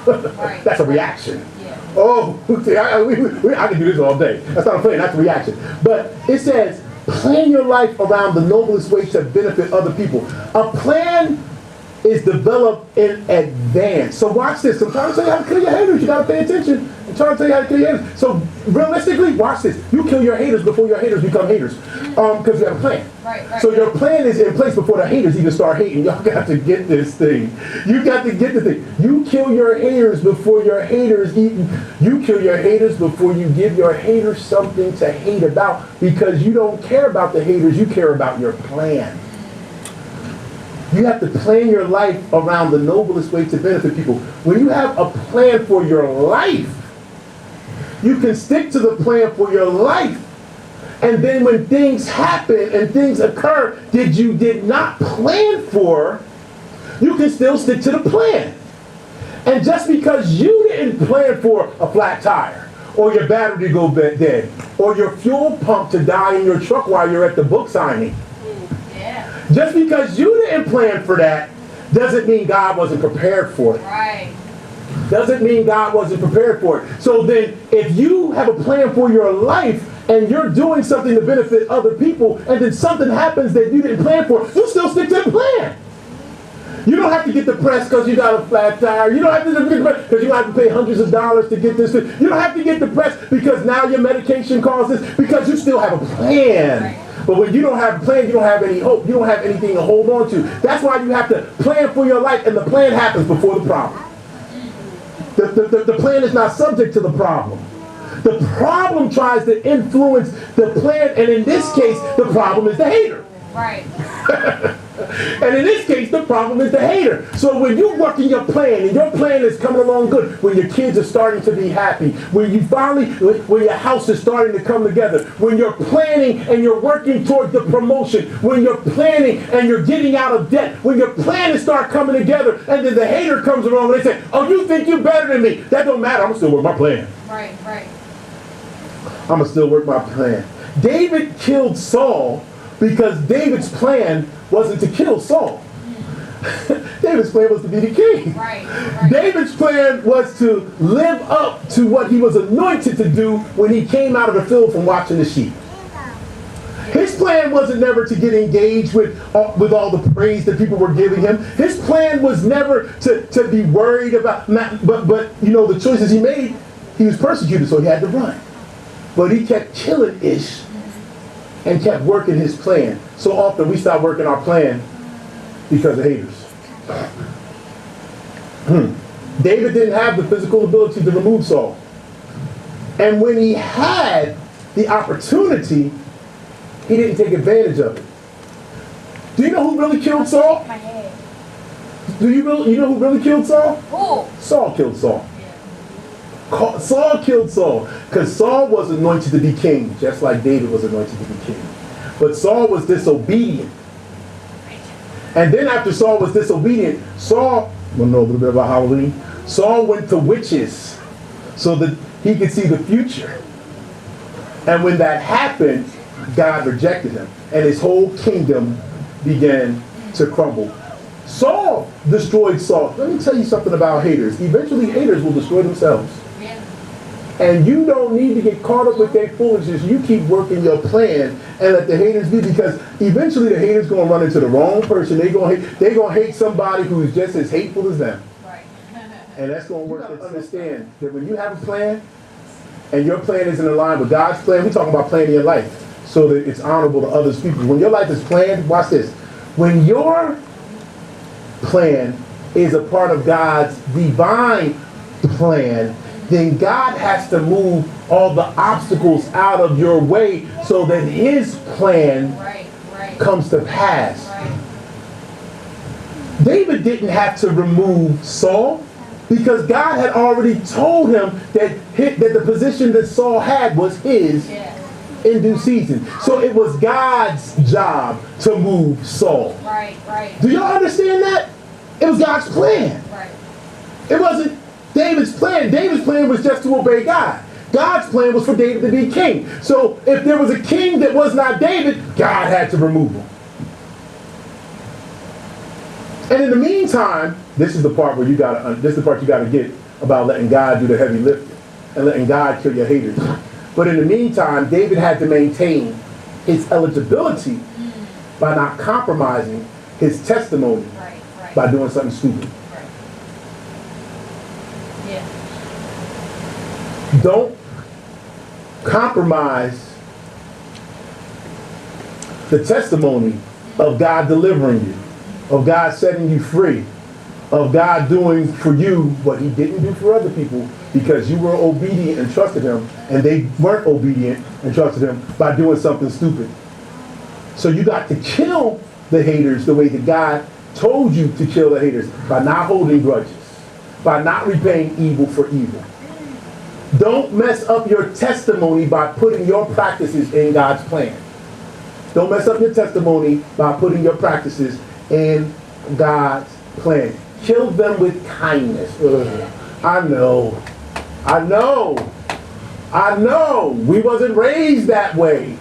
Right. That's a reaction. Yeah. Oh, I can do this all day. That's not a plan, that's a reaction. But it says, plan your life around the noblest way to benefit other people. A plan is developed in advance. So watch this. I'm trying to tell you how to kill your haters. You got to pay attention. I'm trying to tell you how to kill your haters. So realistically, watch this. You kill your haters before your haters become haters. Because you have a plan. Right. So your plan is in place before the haters even start hating. Y'all got to get this thing. You got to get the thing. You kill your haters before your haters even. You kill your haters before you give your haters something to hate about, because you don't care about the haters. You care about your plan. You have to plan your life around the noblest way to benefit people. When you have a plan for your life, you can stick to the plan for your life. And then when things happen and things occur that you did not plan for, you can still stick to the plan. And just because you didn't plan for a flat tire, or your battery to go dead, or your fuel pump to die in your truck while you're at the book signing, just because you didn't plan for that doesn't mean God wasn't prepared for it. Right. Doesn't mean God wasn't prepared for it. So then if you have a plan for your life and you're doing something to benefit other people, and then something happens that you didn't plan for, you still stick to the plan. You don't have to get depressed because you got a flat tire. You don't have to get depressed because you don't have to pay hundreds of dollars to get this. You don't have to get depressed because now your medication causes this, because you still have a plan. Right. But when you don't have a plan, you don't have any hope. You don't have anything to hold on to. That's why you have to plan for your life, and the plan happens before the problem. The plan is not subject to the problem. The problem tries to influence the plan, and in this case, the problem is the hater. Right. And in this case, the problem is the hater. So when you're working your plan, and your plan is coming along good, when your kids are starting to be happy, when your house is starting to come together, when you're planning and you're working toward the promotion, when you're planning and you're getting out of debt, when your plan is start coming together, and then the hater comes along and they say, oh, you think you're better than me? That don't matter. I'm going to still work my plan. Right. I'm going to still work my plan. David killed Saul because David's plan wasn't to kill Saul. David's plan was to be the king. Right. David's plan was to live up to what he was anointed to do when he came out of the field from watching the sheep. His plan wasn't never to get engaged with all the praise that people were giving him. His plan was never to be worried about, but you know, the choices he made, he was persecuted, so he had to run. But he kept killing Ish and kept working his plan. So often we stop working our plan because of haters. David didn't have the physical ability to remove Saul. And when he had the opportunity, he didn't take advantage of it. Do you know who really killed Saul? My head. You know who really killed Saul? Who? Saul killed Saul. Saul killed Saul because Saul was anointed to be king, just like David was anointed to be king. But Saul was disobedient. And then after Saul was disobedient, Saul, want to know a little bit about Halloween? Saul went to witches so that he could see the future. And when that happened, God rejected him. And his whole kingdom began to crumble. Saul destroyed Saul. Let me tell you something about haters. Eventually haters will destroy themselves. And you don't need to get caught up with their foolishness. You keep working your plan and let the haters be, because eventually the haters going to run into the wrong person. They're going to hate somebody who's just as hateful as them. Right. And that's going to work. You understand that when you have a plan and your plan isn't in line with God's plan, we're talking about planning your life so that it's honorable to others people. When your life is planned, watch this. When your plan is a part of God's divine plan, then God has to move all the obstacles out of your way so that his plan comes to pass. David didn't have to remove Saul. Because God had already told him that the position that Saul had was his Yeah. in due season. So it was God's job to move Saul. Right, right. Do y'all understand that? It was God's plan. Right. It wasn't David's plan. David's plan was just to obey God. God's plan was for David to be king. So if there was a king that was not David, God had to remove him. And in the meantime, this is the part where you gotta get about letting God do the heavy lifting and letting God kill your haters. But in the meantime, David had to maintain his eligibility by not compromising his testimony Right, right. by doing something stupid. Right. Yeah. Don't compromise the testimony of God delivering you, of God setting you free, of God doing for you what he didn't do for other people because you were obedient and trusted him, and they weren't obedient and trusted him by doing something stupid. So you got to kill the haters the way that God told you to kill the haters, by not holding grudges, by not repaying evil for evil. Don't mess up your testimony by putting your practices in God's plan. Don't mess up your testimony by putting your practices in God's plan. Kill them with kindness. Ugh. I know. We wasn't raised that way.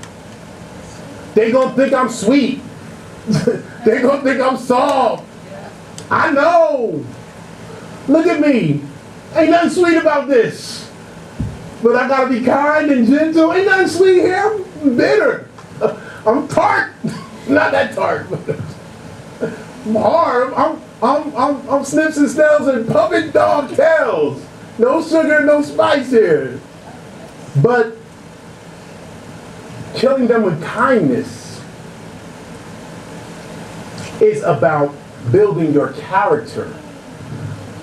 They gonna think I'm sweet. They gonna think I'm soft. I know. Look at me. Ain't nothing sweet about this. But I gotta be kind and gentle. Ain't nothing sweet here. I'm bitter. I'm tart. Not that tart. I'm hard. I'm snips and snails and puppet dog tails. No sugar, no spice here. But killing them with kindness is about building your character,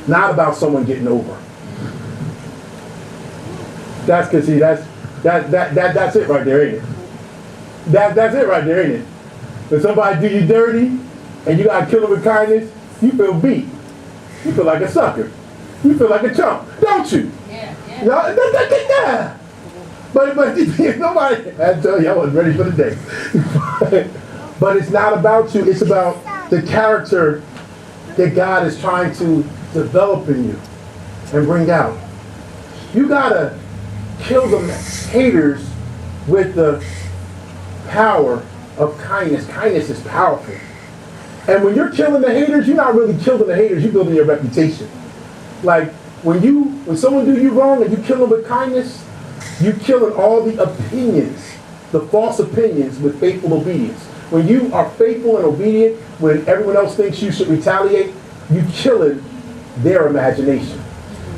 not about someone getting over. That's it right there, ain't it? That's it right there, ain't it? When somebody do you dirty and you gotta kill them with kindness, you feel beat. You feel like a sucker. You feel like a chump, don't you? Yeah, yeah. Yeah. But nobody, I tell you, I wasn't ready for the day. But it's not about you, it's about the character that God is trying to develop in you and bring out. You gotta kill the haters with the power of kindness. Kindness is powerful. And when you're killing the haters, you're not really killing the haters, you're building your reputation. Like when someone do you wrong and you kill them with kindness, you killing all the opinions, the false opinions with faithful obedience. When you are faithful and obedient, when everyone else thinks you should retaliate, you killing their imagination.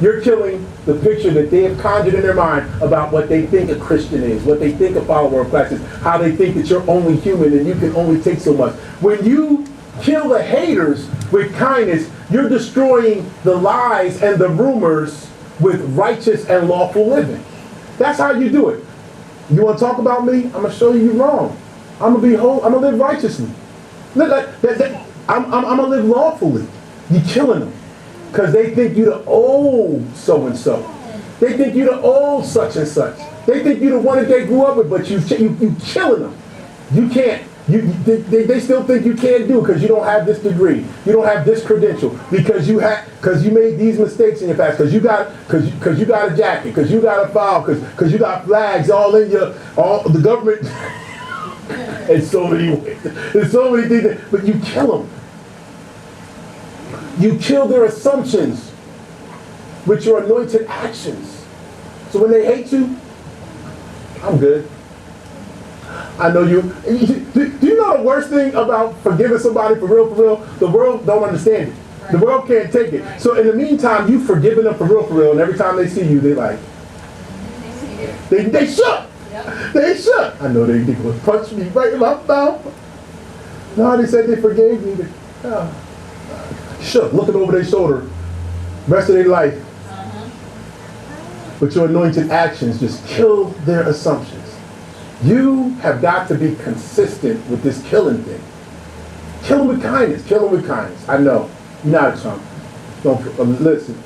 You're killing the picture that they have conjured in their mind about what they think a Christian is, what they think a follower of Christ is, how they think that you're only human and you can only take so much. When you kill the haters with kindness, you're destroying the lies and the rumors with righteous and lawful living. That's how you do it. You want to talk about me? I'm going to show you you're wrong. I'm going to be whole. I'm going to live righteously. I'm going to live lawfully. You're killing them. Because they think you the old so-and-so. They think you the old such and such. They think you the one that they grew up with, but you killing them. You can't. They still think you can't do it because you don't have this degree. You don't have this credential. Because you made these mistakes in your past. Because you got a jacket. Because you got a file. Because you got flags all in the government. In so many ways. There's so many things. But you kill them. You kill their assumptions with your anointed actions. So when they hate you, I'm good. I know you. Do you know the worst thing about forgiving somebody for real? The world don't understand it. The world can't take it. So in the meantime, you forgiving them for real, and every time they see you, they like, they shook. Yep. They shook. I know they would punch me right in my mouth. No, they said they forgave me. Shook, looking over their shoulder, rest of their life. But your anointed actions just kill their assumptions. You have got to be consistent with this killing thing. Kill them with kindness. Kill them with kindness. I know. You're not a chump. Don't listen.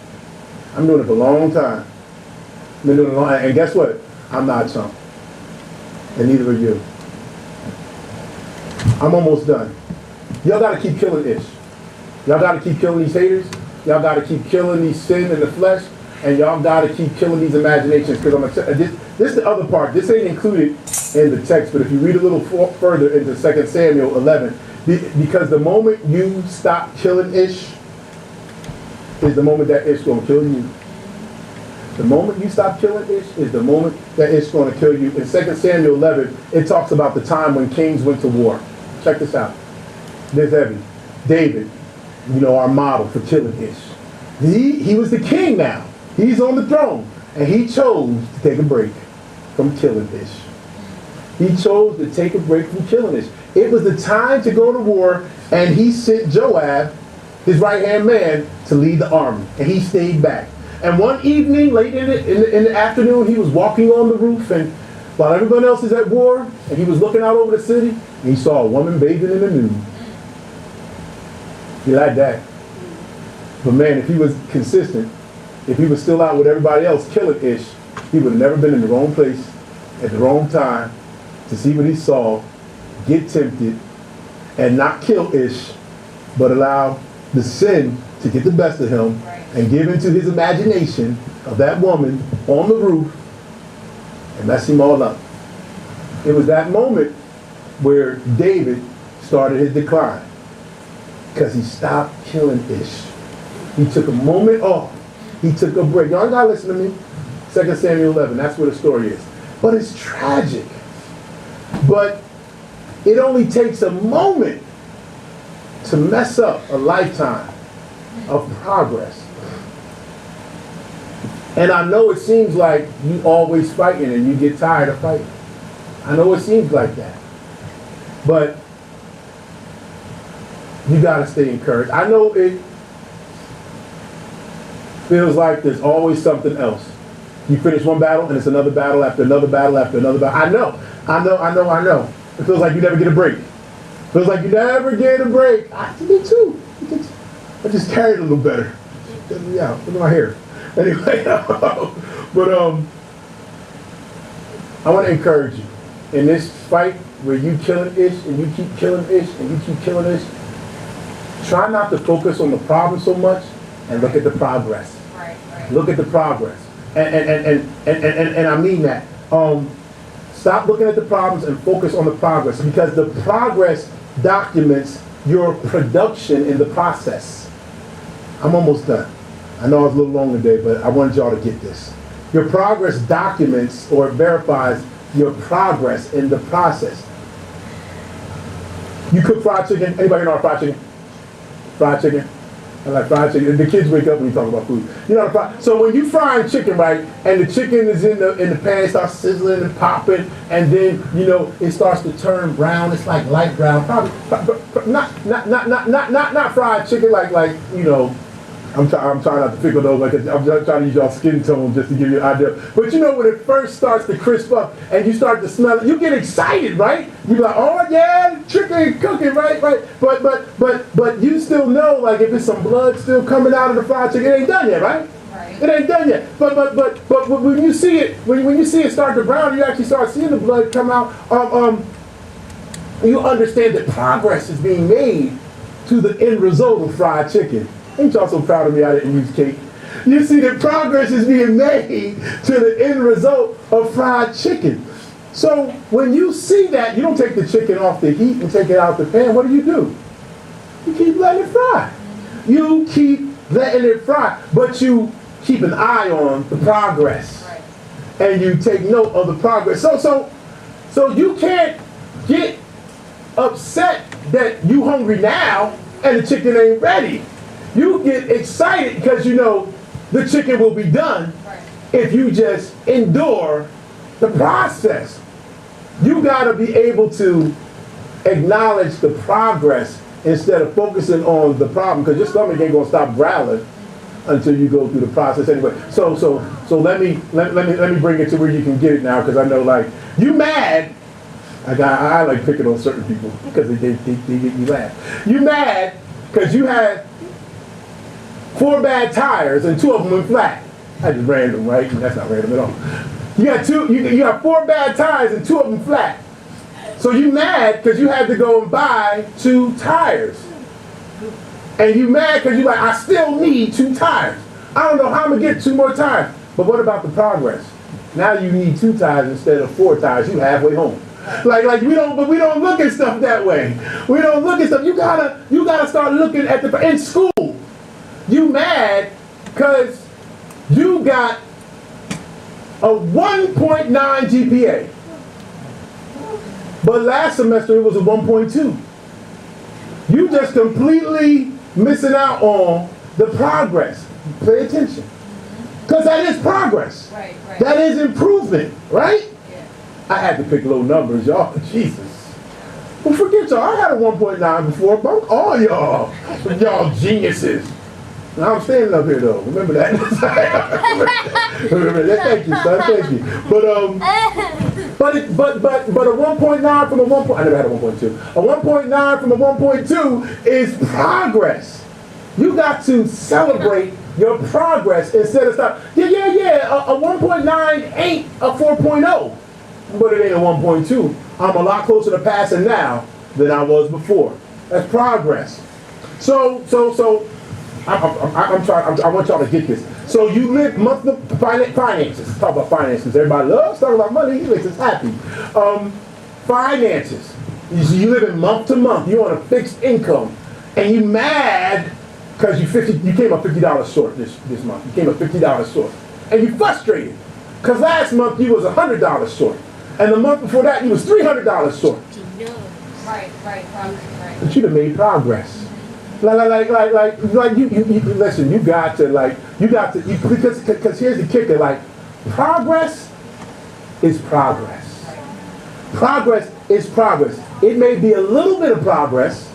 I'm doing it for a long time. I've been doing it a long time. And guess what? I'm not a chump. And neither are you. I'm almost done. Y'all gotta keep killing Ish. Y'all gotta keep killing these haters. Y'all gotta keep killing these sin in the flesh. And y'all gotta keep killing these imaginations. Because I'm gonna this is the other part. This ain't included in the text, but if you read a little further into 2 Samuel 11, because the moment you stop killing Ish is the moment that Ish gonna kill you. The moment you stop killing Ish is the moment that Ish gonna kill you. In 2 Samuel 11, it talks about the time when kings went to war. Check this out. This heavy. David, our model for killing Ish. He was the king now. He's on the throne. And he chose to take a break from killing Ish. He chose to take a break from killing Ish. It was the time to go to war, and he sent Joab, his right-hand man, to lead the army. And he stayed back. And one evening, late in the afternoon, he was walking on the roof, and while everyone else is at war, and he was looking out over the city, and he saw a woman bathing in the nude. He liked that. But man, if he was consistent, if he was still out with everybody else killing Ish, he would have never been in the wrong place at the wrong time to see what he saw, get tempted, and not kill Ish, but allow the sin to get the best of him and give into his imagination of that woman on the roof and mess him all up. It was that moment where David started his decline because he stopped killing Ish. He took a moment off. He took a break. Y'all gotta listen to me. 2 Samuel 11, that's where the story is. But it's tragic. But it only takes a moment to mess up a lifetime of progress. And I know it seems like you always fighting and you get tired of fighting. I know it seems like that. But you gotta stay encouraged. I know it feels like there's always something else. You finish one battle and it's another battle after another battle after another battle. I know. It feels like you never get a break. It feels like you never get a break. I did too. I just carried a little better. Yeah, look at my hair. Anyway, but I want to encourage you. In this fight where you killing Ish and you keep killing Ish and you keep killing Ish, try not to focus on the problem so much and look at the progress. Right. Look at the progress. And I mean that. Stop looking at the problems and focus on the progress, because the progress documents your production in the process. I'm almost done. I know I was a little long today, but I wanted y'all to get this. Your progress documents or verifies your progress in the process. You cook fried chicken. Anybody know fried chicken? Fried chicken? I like fried chicken. The kids wake up when you talk about food. You know, so when you frying chicken, right, and the chicken is in the pan, it starts sizzling and popping, and then it starts to turn brown. It's like light brown. Probably not fried chicken like. I'm trying not to pickle those, like I'm just trying to use y'all skin tone just to give you an idea. But when it first starts to crisp up and you start to smell it, you get excited, right? You're like, oh yeah, chicken cooking, right? But you still know, like, if there's some blood still coming out of the fried chicken, it ain't done yet, right? It ain't done yet. But when you see it, when you see it start to brown, you actually start seeing the blood come out. You understand that progress is being made to the end result of fried chicken. Ain't y'all so proud of me I didn't use cake? You see that progress is being made to the end result of fried chicken. So when you see that, you don't take the chicken off the heat and take it out the pan. What do? You keep letting it fry. You keep letting it fry, but you keep an eye on the progress. Right. And you take note of the progress. So you can't get upset that you hungry now and the chicken ain't ready. You get excited because the chicken will be done if you just endure the process. You got to be able to acknowledge the progress instead of focusing on the problem, because your stomach ain't going to stop growling until you go through the process anyway. So let me bring it to where you can get it now, because I know, like, you mad. I like picking on certain people because they get me laugh. You mad because you had 4 bad tires and 2 of them went flat. That's just random, right? That's not random at all. You got you got 4 bad tires and 2 of them flat. So you mad because you had to go and buy 2 tires. And you mad because you like, I still need 2 tires. I don't know how I'm gonna get 2 more tires. But what about the progress? Now you need 2 tires instead of 4 tires. You halfway home. Like we don't look at stuff that way. We don't look at stuff. You gotta start looking at in school. You mad because you got a 1.9 GPA. But last semester it was a 1.2. You just completely missing out on the progress. Pay attention. Because that is progress. Right. That is improvement, right? Yeah. I had to pick low numbers, y'all. Jesus. Well, forget y'all. I had a 1.9 before. Bunk all y'all. Y'all geniuses. Now I'm standing up here though. Remember that. Remember that. Thank you, son. Thank you. But a 1.9 from a 1. I never had a 1.2. A 1.9 from a 1.2 is progress. You got to celebrate your progress instead of stop. Yeah. A 1.9 ain't a 4.0, but it ain't a 1.2. I'm a lot closer to passing now than I was before. That's progress. So I'm trying. I want y'all to get this. So you live monthly finances. Talk about finances. Everybody loves talking about money. It makes us happy. Finances. You live in month to month. You're on a fixed income, and you mad because you came up $50 short this month. You came up $50 short, and you frustrated because last month you was $100 short, and the month before that you was $300 short. Right. But you'd have made progress. Like you listen. You got to because here's the kicker. Like progress is progress. Progress is progress. It may be a little bit of progress.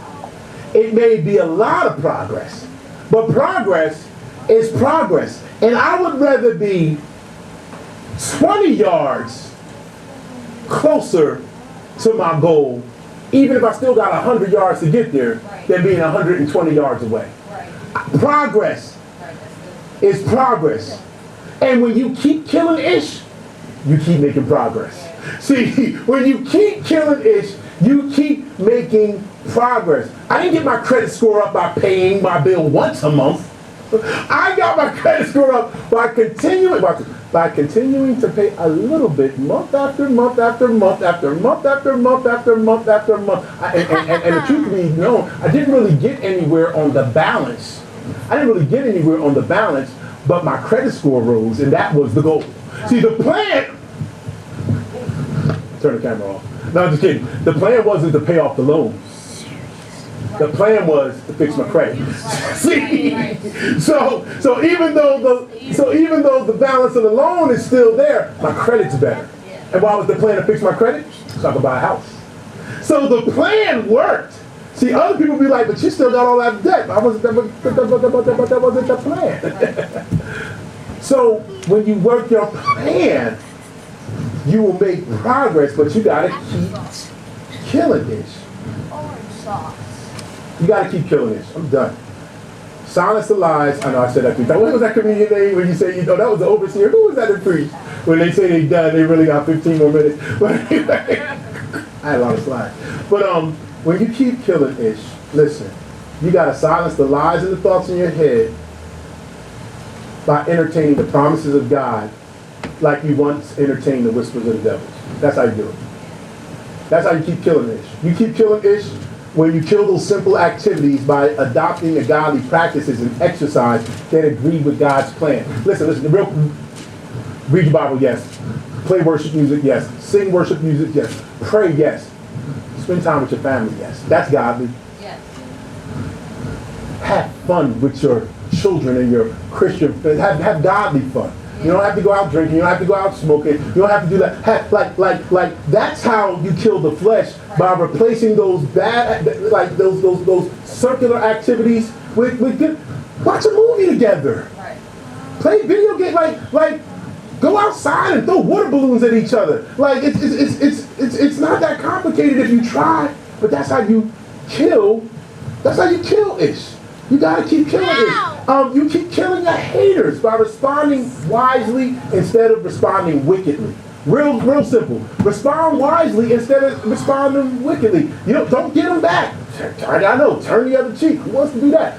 It may be a lot of progress. But progress is progress. And I would rather be 20 yards closer to my goal, even if I still got 100 yards to get there, than being 120 yards away. Progress is progress. And when you keep killing ish, you keep making progress. See, when you keep killing ish, you keep making progress. I didn't get my credit score up by paying my bill once a month. I got my credit score up by continuing to pay a little bit month after month after month after month after month after month after month. And the truth be known, I didn't really get anywhere on the balance. But my credit score rose, and that was the goal. See, the plan. Turn the camera off. No, I'm just kidding. The plan wasn't to pay off the loans. The plan was to fix my credit. See, so even though the balance of the loan is still there, my credit's better. And why was the plan to fix my credit? So I could buy a house. So the plan worked. See, other people be like, but you still got all that debt. That wasn't the plan. So when you work your plan, you will make progress, but you gotta keep killing this. You gotta keep killing this. I'm done. Silence the lies. I know I said that 3 times. What was that comedian name when you say, that was the overseer? Who was that in preach? When they say they done, they really got 15 more minutes. But anyway, I had a lot of slides. But when you keep killing ish, listen, you gotta silence the lies and the thoughts in your head by entertaining the promises of God like you once entertained the whispers of the devil. That's how you do it. That's how you keep killing ish. You keep killing ish when you kill those simple activities by adopting the godly practices and exercise that agree with God's plan. Listen, read your Bible, yes. Play worship music, yes. Sing worship music, yes. Pray, yes. Spend time with your family, yes. That's godly. Yes. Have fun with your children and your Christian friends. Have godly fun. You don't have to go out drinking. You don't have to go out smoking. You don't have to do that. Like that's how you kill the flesh, by replacing those bad, like those circular activities with good. Watch a movie together. Right. Play video game. Like go outside and throw water balloons at each other. Like it's not that complicated if you try. But that's how you kill. That's how you kill ish. You gotta keep killing it. You keep killing your haters by responding wisely instead of responding wickedly. Real simple. Respond wisely instead of responding wickedly. Don't get them back. I know. Turn the other cheek. Who wants to do that?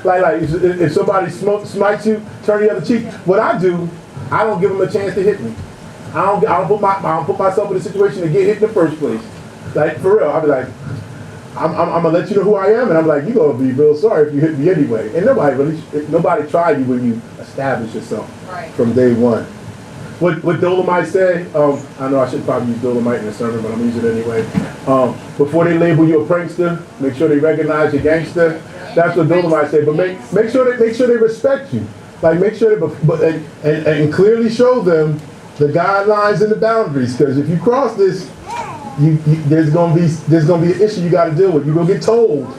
Like if somebody smites you, turn the other cheek. What I do, I don't give them a chance to hit me. I don't put myself in a situation to get hit in the first place. Like for real, I'll be like, I'm gonna let you know who I am, and I'm like, you're gonna be real sorry if you hit me anyway. And nobody tried you when you establish yourself from day one. What Dolomite say, I know I should probably use Dolomite in the sermon, but I'm using it anyway. Before they label you a prankster, make sure they recognize your gangster. That's what Dolomite say. But make sure they respect you. Like make sure and clearly show them the guidelines and the boundaries. Because if you cross this, there's gonna be an issue you got to deal with. You're gonna get told.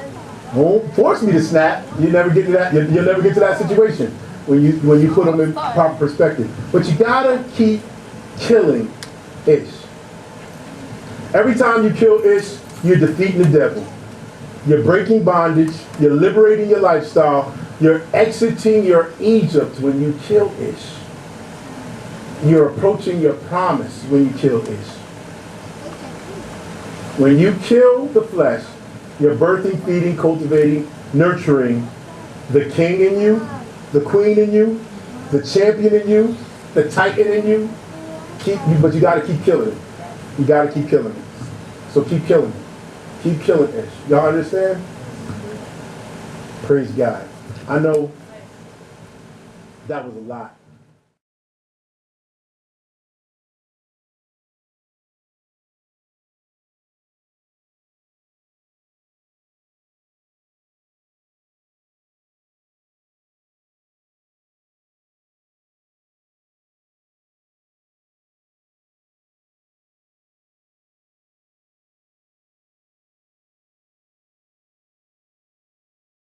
Don't force me to snap. You never get to that. You'll never get to that situation when you put them in proper perspective. But you gotta keep killing Ish. Every time you kill Ish, you're defeating the devil. You're breaking bondage. You're liberating your lifestyle. You're exiting your Egypt when you kill Ish. You're approaching your promise when you kill Ish. When you kill the flesh, you're birthing, feeding, cultivating, nurturing the king in you, the queen in you, the champion in you, the titan in you. But you got to keep killing it. You got to keep killing it. So keep killing it. Keep killing Ish. Y'all understand? Praise God. I know that was a lot.